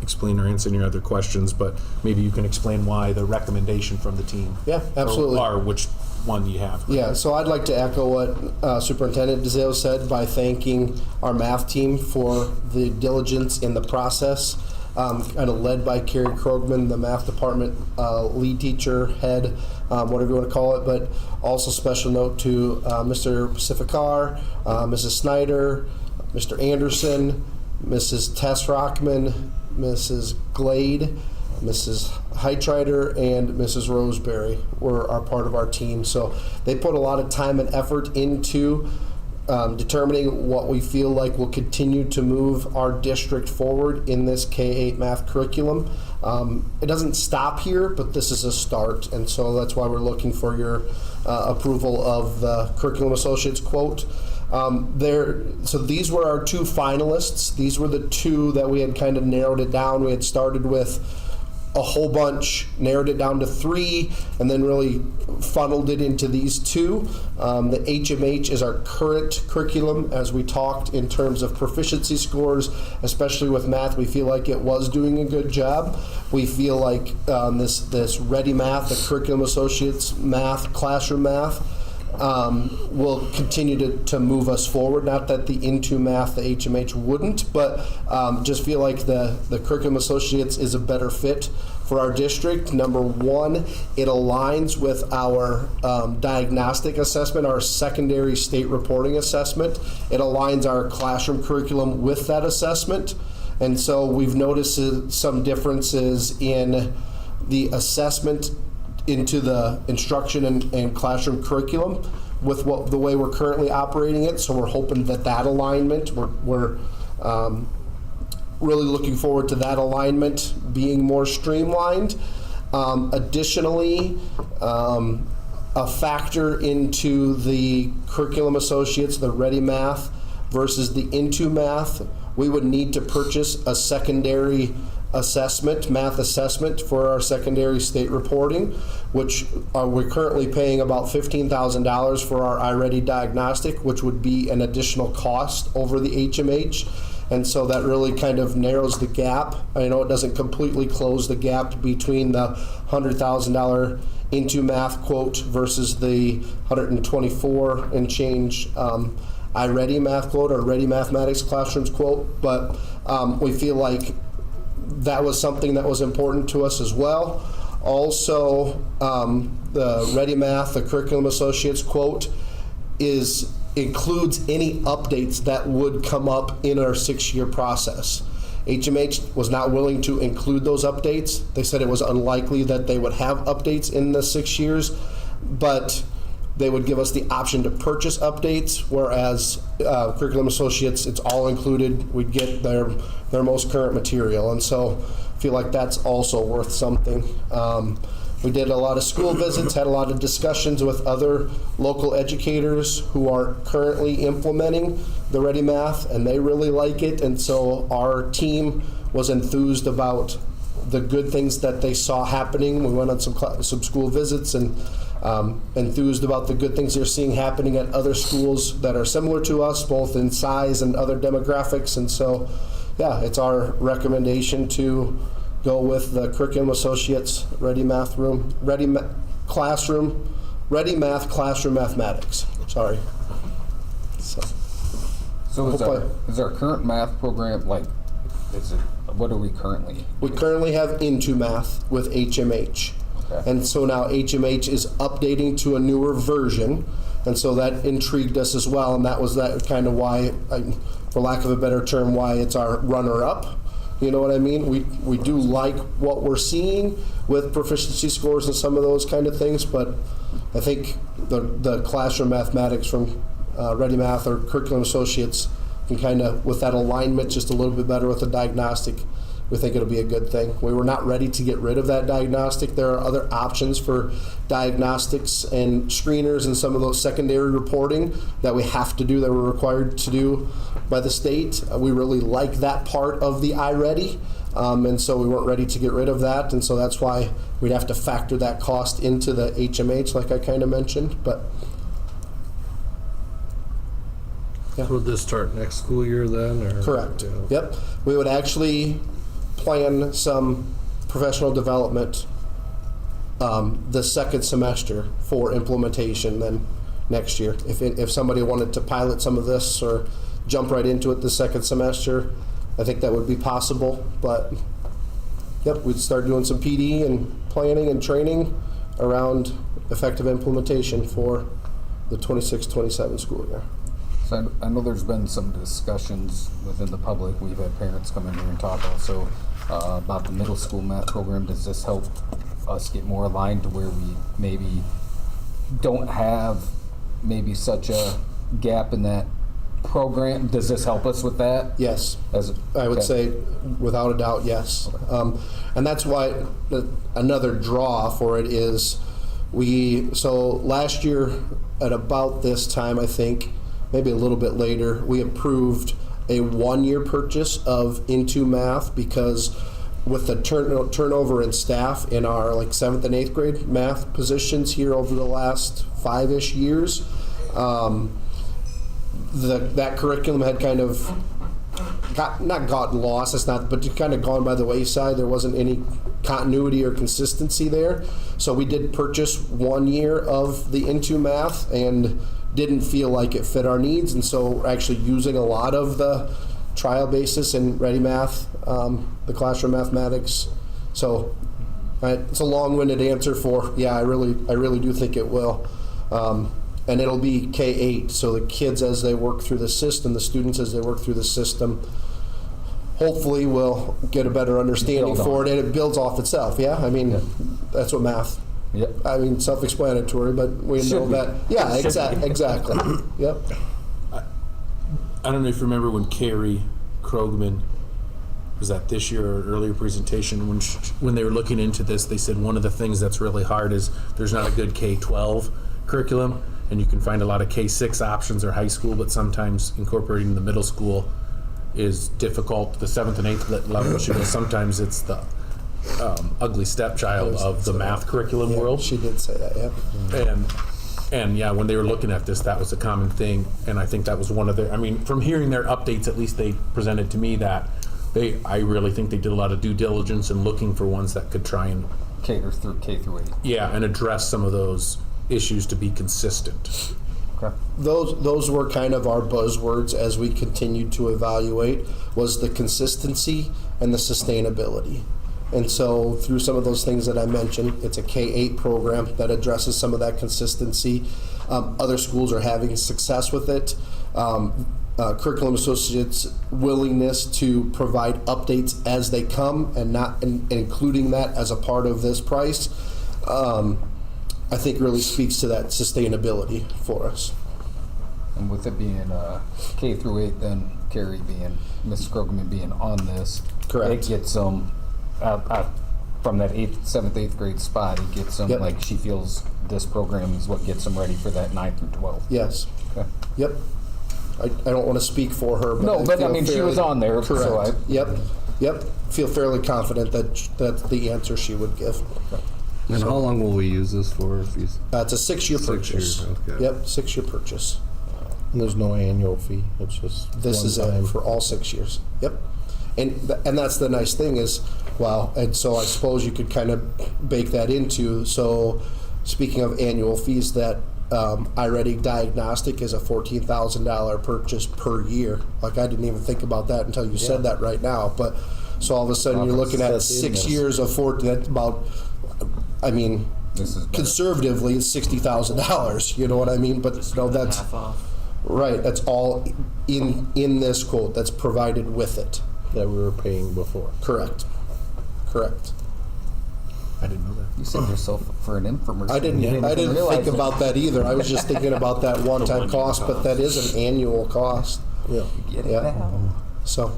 explain or answer any other questions, but maybe you can explain why the recommendation from the team. Yeah, absolutely. Or which one you have. Yeah, so I'd like to echo what Superintendent DeZale said by thanking our math team for the diligence in the process, kind of led by Carrie Krogman, the math department lead teacher, head, whatever you want to call it, but also special note to Mr. Pacificar, Mrs. Snyder, Mr. Anderson, Mrs. Tess Rockman, Mrs. Glade, Mrs. Heitreiter, and Mrs. Roseberry are part of our team. So they put a lot of time and effort into determining what we feel like will continue to move our district forward in this K-8 math curriculum. It doesn't stop here, but this is a start, and so that's why we're looking for your approval of the Curriculum Associates quote. So these were our 2 finalists. These were the 2 that we had kind of narrowed it down. We had started with a whole bunch, narrowed it down to 3, and then really funneled it into these 2. The HMH is our current curriculum, as we talked in terms of proficiency scores, especially with math. We feel like it was doing a good job. We feel like this Ready Math, the Curriculum Associates math, classroom math, will continue to move us forward. Not that the Into Math, the HMH wouldn't, but just feel like the Curriculum Associates is a better fit for our district. Number 1, it aligns with our diagnostic assessment, our secondary state reporting assessment. It aligns our classroom curriculum with that assessment. And so we've noticed some differences in the assessment into the instruction and classroom curriculum with the way we're currently operating it. So we're hoping that alignment, we're really looking forward to that alignment being more streamlined. Additionally, a factor into the Curriculum Associates, the Ready Math versus the Into Math, we would need to purchase a secondary math assessment for our secondary state reporting, which we're currently paying about $15,000 for our iReady diagnostic, which would be an additional cost over the HMH. And so that really kind of narrows the gap. I know it doesn't completely close the gap between the $100,000 Into Math quote versus the 124 and change iReady Math quote or Ready Mathematics Classrooms quote, but we feel like that was something that was important to us as well. Also, the Ready Math, the Curriculum Associates quote, includes any updates that would come up in our 6-year process. HMH was not willing to include those updates. They said it was unlikely that they would have updates in the 6 years, but they would give us the option to purchase updates, whereas Curriculum Associates, it's all included. We'd get their most current material, and so I feel like that's also worth something. We did a lot of school visits, had a lot of discussions with other local educators who are currently implementing the Ready Math, and they really like it, and so our team was enthused about the good things that they saw happening. We went on some school visits and enthused about the good things they're seeing happening at other schools that are similar to us, both in size and other demographics. And so, yeah, it's our recommendation to go with the Curriculum Associates Ready Math Classroom Mathematics. Sorry. So is our current math program, like, what are we currently? We currently have Into Math with HMH. Okay. And so now HMH is updating to a newer version, and so that intrigued us as well, and that was that kind of why, for lack of a better term, why it's our runner-up. You know what I mean? We do like what we're seeing with proficiency scores and some of those kind of things, but I think the classroom mathematics from Ready Math or Curriculum Associates can kind of, with that alignment just a little bit better with the diagnostic, we think it'll be a good thing. We were not ready to get rid of that diagnostic. There are other options for diagnostics and screeners and some of those secondary reporting that we have to do, that we're required to do by the state. We really like that part of the iReady, and so we weren't ready to get rid of that, and so that's why we'd have to factor that cost into the HMH, like I kind of mentioned. But So would this start next school year then? Or? correct. Yeah. Yep. We would actually plan some professional development the second semester for implementation then next year. If somebody wanted to pilot some of this or jump right into it the second semester, I think that would be possible. But yep, we'd start doing some PD and planning and training around effective implementation for the 26-27 school year. So I know there's been some discussions within the public. We've had parents come in here and talk also about the middle school math program. Does this help us get more aligned to where we maybe don't have maybe such a gap in that program? Does this help us with that? Yes. I would Okay. say without a doubt, yes. And that's why another draw for it is so last year at about this time, I think, maybe a little bit later, we approved a 1-year purchase of Into Math because with the turnover in staff in our like 7th and 8th grade math positions here over the last 5-ish years, that curriculum had kind of not gotten lost, but kind of gone by the wayside. There wasn't any continuity or consistency there. So we did purchase 1 year of the Into Math and didn't feel like it fit our needs, and so we're actually using a lot of the trial basis in Ready Math, the classroom mathematics. So it's a long-winded answer for, yeah, I really do think it will. And it'll be K-8, so the kids as they work through the system, the students as they work through the system, hopefully will get a better understanding for it, and it builds off itself, yeah? I mean, that's what math, Yep. I mean, self-explanatory, but we know that, yeah, exactly, yep. I don't know if you remember when Carrie Krogman, was that this year or an earlier presentation, when they were looking into this, they said one of the things that's really hard is there's not a good K-12 curriculum, and you can find a lot of K-6 options or high school, but sometimes incorporating the middle school is difficult. The 7th and 8th level, she goes, sometimes it's the ugly stepchild of the math curriculum world. She did say that, yeah. And yeah, when they were looking at this, that was a common thing, and I think that was one of their, I mean, from hearing their updates, at least they presented to me that I really think they did a lot of due diligence in looking for ones that could try and K or through K through 8. Yeah, and address some of those issues to be consistent. Okay. Those were kind of our buzzwords as we continued to evaluate, was the consistency and the sustainability. And so through some of those things that I mentioned, it's a K-8 program that addresses some of that consistency. Other schools are having success with it. Curriculum Associates' willingness to provide updates as they come and not and including that as a part of this price, I think really speaks to that sustainability for us. And with it being K through 8, then Carrie being, Mrs. Krogerman being on this, Correct. it gets them from that 7th, 8th grade spot. It gets them Yep. like she feels this program is what gets them ready for that 9th through 12th. Yes. Okay. Yep. I don't want to speak for her, but No, but I feel mean, she was on there, Correct. so Yep. Feel fairly confident that that's the answer she would give. And how long will we use this for? If you, It's a 6-year 6 purchase. years, okay. Yep, 6-year purchase. And there's no annual fee. It's just This one is time. it for all 6 years. Yep. And that's the nice thing is, well, and so I suppose you could kind of bake that into, so speaking of annual fees, that iReady Diagnostic is a $14,000 purchase per year. Like, I didn't even think about that until you said that right now. But so all of a sudden you're looking at That's in 6 this. years of that's about, I mean, This is better. conservatively it's $60,000. You know what I mean? But no, that's half off. right. That's all in this quote. That's provided with it. that we were paying before. Correct. Correct. I didn't know that. You set yourself up for an infomercial. I didn't. You I didn't realize think it. about that either. I was just thinking about that one-time one-year cost, but that is an annual cost. Yeah. Get it Yeah. now. So.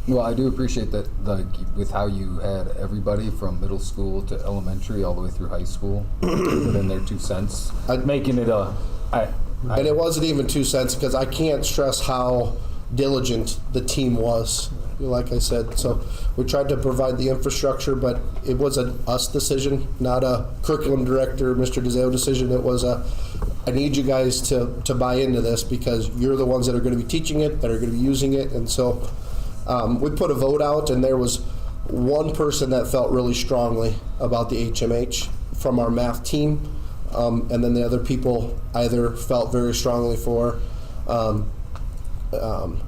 Well, I do appreciate that, like, with how you had everybody from middle school to elementary all the way through high school put in their 2 cents, making it And it wasn't even 2 cents because I can't stress how diligent the team was. Like I said, so we tried to provide the infrastructure, but it was an us decision, not a curriculum director, Mr. DeZeo decision. It was I need you guys to buy into this because you're the ones that are going to be teaching it, that are going to be using it, and so we put a vote out, and there was one person that felt really strongly about the HMH from our math team. And then the other people either felt very strongly for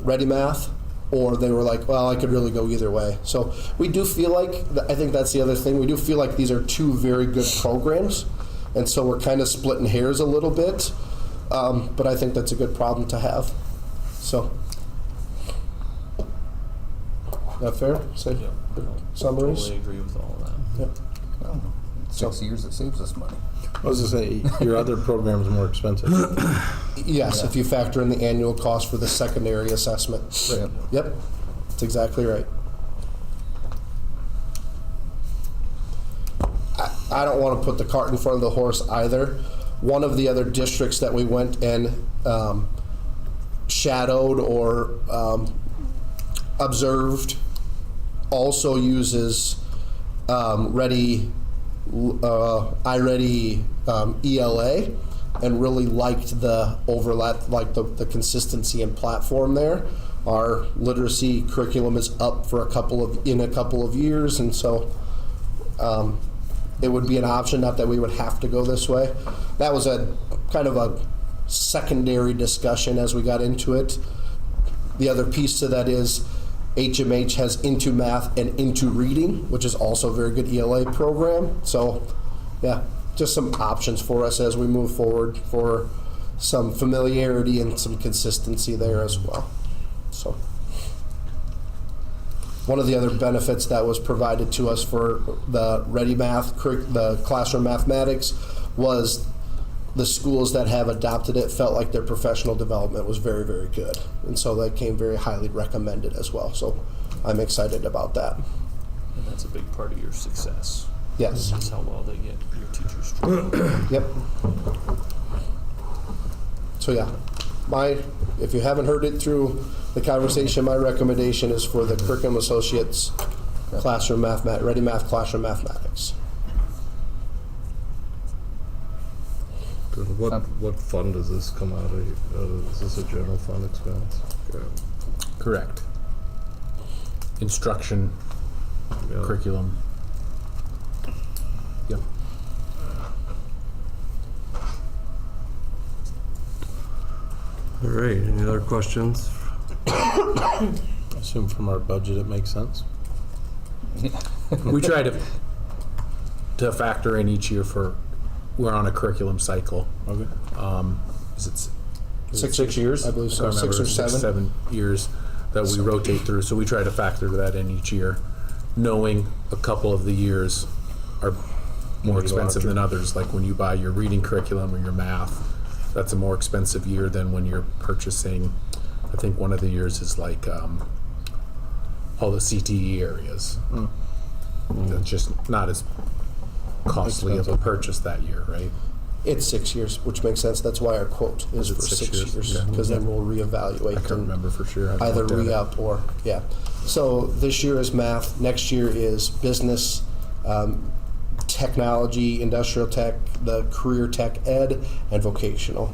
Ready Math, or they were like, well, I could really go either way. So we do feel like, I think that's the other thing, we do feel like these are two very good programs, and so we're kind of splitting hairs a little bit, but I think that's a good problem to have. So, is that fair? Say Yep. summaries? Totally agree with all of that. Yep. Well, 6 years, it saves us money. I was going to say, your other program's more expensive. Yes, if you factor in the annual cost for the secondary assessment. Yep. Yep, that's exactly right. I don't want to put the cart in front of the horse either. One of the other districts that we went and shadowed or observed also uses iReady ELA, and really liked the overlap, like the consistency and platform there. Our literacy curriculum is up for a couple of years, and so it would be an option. Not that we would have to go this way. That was a kind of a secondary discussion as we got into it. The other piece to that is HMH has Into Math and Into Reading, which is also a very good ELA program. So, yeah, just some options for us as we move forward for some familiarity and some consistency there as well. So, one of the other benefits that was provided to us for the Ready Math, the classroom mathematics, was the schools that have adopted it felt like their professional development was very, very good. And so that came very highly recommended as well. So I'm excited about that. And that's a big part of your success. Yes. Is how well they get your teachers trained. Yep. So yeah, if you haven't heard it through the conversation, my recommendation is for the Curriculum Associates classroom Ready Math classroom mathematics. What fund does this come out of? Is this a general fund expense? Okay. Correct. Instruction, Yeah. curriculum. Yep. All right, any other questions? I assume from our budget it makes sense. We try to factor in each year we're on a curriculum cycle. Okay. Is it 6 years? I believe so, can't 6 or remember. 7. 7 years that we rotate through. So we try to factor that in each year, knowing a couple of the years are more expensive than others. Like when you buy your reading curriculum or your math, that's a more expensive year than when you're purchasing. I think one of the years is like all the CTE areas. That's just not as costly of a purchase that year, right? It's 6 years, which makes sense. That's why our quote is Is it for 6 6 years? years, because then we'll reevaluate. I can't and remember for sure. I haven't Either looked at it. re-up or, yeah. So this year is math, next year is business, technology, industrial tech, the career tech ed, and vocational.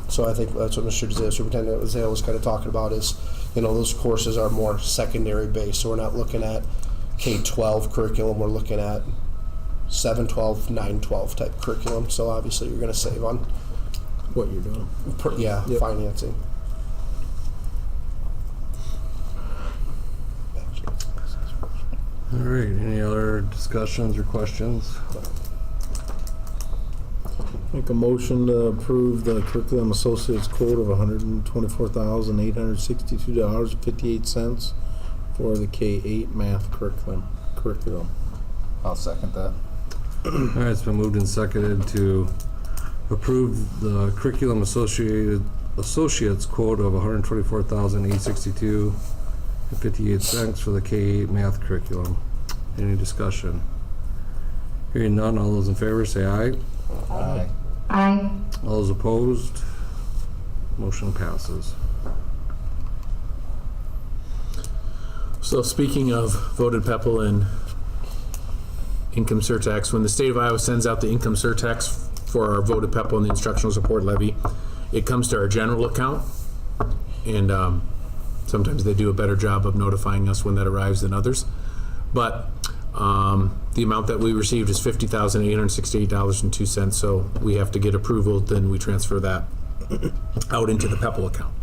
So I think that's what Mr. DeZale, Superintendent DeZale was kind of talking about is, those courses are more secondary based. So we're not looking at K-12 curriculum, we're looking at 7-12, 9-12 type curriculum. So obviously you're going to save on, What you're doing. Yep. financing. All right, any other discussions or questions? Make a motion to approve the curriculum associates quote of $124,862.58 for the K-8 math curriculum. I'll second that. All right, it's been moved and seconded to approve the curriculum associates quote of $124,862.58 for the K-8 math curriculum. Any discussion? Hearing none, all those in favor say aye. Aye. All those opposed, motion passes. So speaking of voted PEPAL and income surtax, when the state of Iowa sends out the income surtax for our voted PEPAL and the instructional support levy, it comes to our general account, and sometimes they do a better job of notifying us when that arrives than others. But the amount that we received is $50,868.02, so we have to get approval, then we transfer that out into the PEPAL account.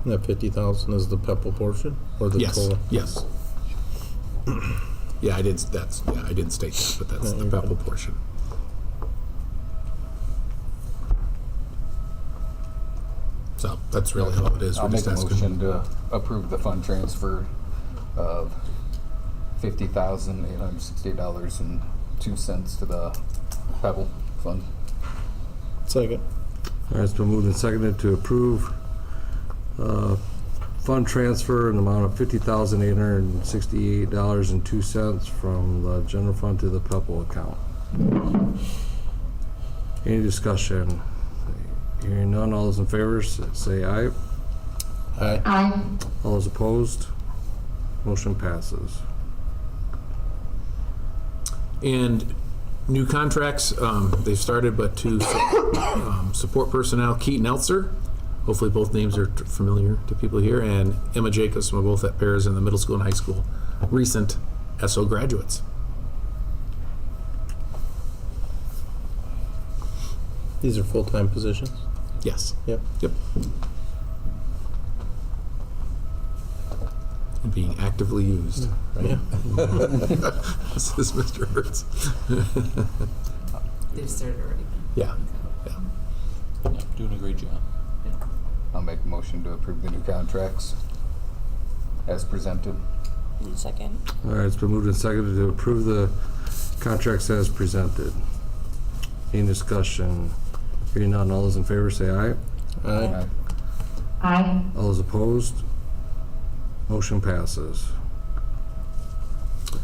That 50,000 is the PEPAL portion or the Yes, total? yes. I didn't state that, but that's the PEPAL portion. So that's really all it is. I'll We're make just a asking. motion to approve the fund transfer of $50,868.02 to the Pebble Fund. Second. All right, it's been moved and seconded to approve fund transfer in the amount of $50,868.02 from the general fund to the PEPAL account. Any discussion? Hearing none, all those in favor say aye. Aye. All those opposed, motion passes. And new contracts, they've started, but to support personnel, Keaton Eltzer, hopefully both names are familiar to people here, and Emma Jacobs, were both at pairs in the middle school and high school, recent SO graduates. These are full-time positions? Yes. Yep. Yep. And being actively used. Yeah. This is Mr. Hertz. They've started already. Yeah. Yeah, doing a great job. I'll make a motion to approve the new contracts as presented. Second. All right, it's been moved and seconded to approve the contracts as presented. Any discussion? Hearing none, all those in favor say aye. Aye. All those opposed, motion passes.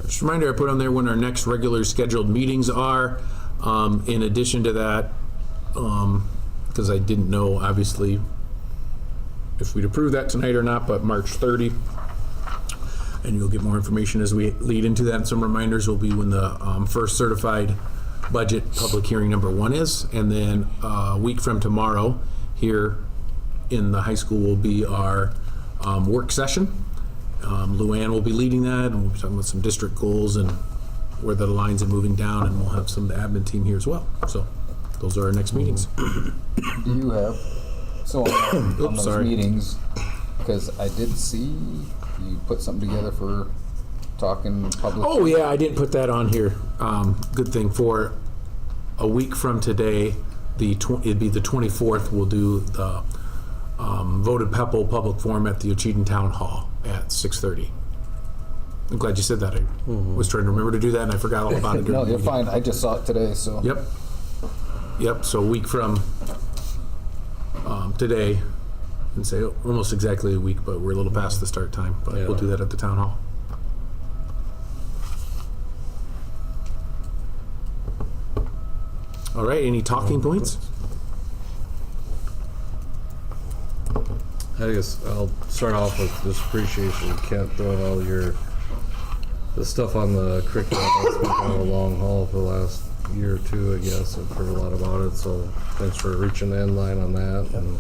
Just a reminder, I put on there when our next regular scheduled meetings are. In addition to that, because I didn't know, obviously, if we'd approve that tonight or not, but March 30. And you'll get more information as we lead into that. And some reminders will be when the first certified budget public hearing number 1 is. And then a week from tomorrow, here in the high school will be our work session. Luann will be leading that, and we'll be talking about some district goals and where the lines are moving down, and we'll have some of the admin team here as well. So those are our next meetings. Do you have, so on those sorry. meetings, because I did see you put something together for talking public. Oh yeah, I didn't put that on here. Good thing. For a week from today, it'd be the 24th. We'll do the voted PEPL public forum at the Ocheyedan Town Hall at 6:30. I'm glad you said that. I was trying to remember to do that, and I forgot all about it. No, you're fine. I just saw it today, so. Yep. So a week from today, and say almost exactly a week, but we're a little past the start time. But we'll do that at the town hall. All right. Any talking points? I guess I'll start off with just appreciation, Kent, throwing all the stuff on the curriculum that's been kind of a long haul for the last year or two, I guess. I've heard a lot about it, so thanks for reaching the end line on that. And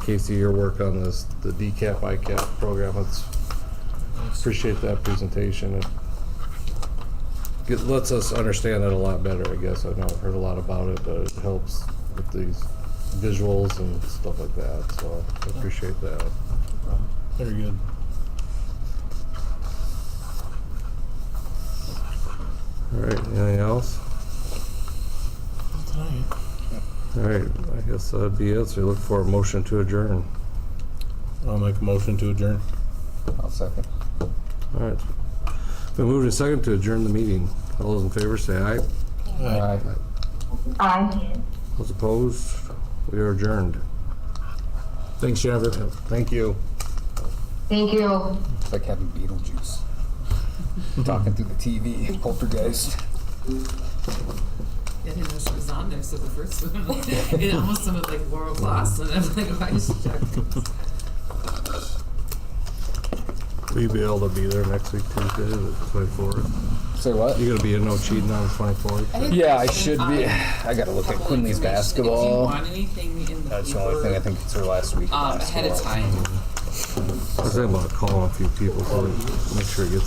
Casey, your work on this, the DCAP, ICAP program, appreciate that presentation. It lets us understand it a lot better, I guess. I've not heard a lot about it, but it helps with these visuals and stuff like that, so I appreciate that. Very good. All right, anything else? All right, I guess that'd be it, so we look for a motion to adjourn. I'll make a motion to adjourn. I'll second. All right. Been moved and second to adjourn the meeting. All those in favor say aye. Aye. Aye. Those opposed? We are adjourned. Thanks, Jennifer. Thank you. Thank you. It's like having Beetlejuice. Talking through the TV, poltergeist. I didn't know she was on there, so the first one, it almost sounded like Laurel Kloss, and I'm like, why is she talking? Will you be able to be there next week, Tuesday, the 24th? Say what? You gonna be in No Cheating on the 24th? Yeah, I should be. I gotta look at Quinley's If you basketball. want anything in the That's the only thing I think it's her last week. of ahead of basketball. time. I was thinking about calling a few people to make sure it gets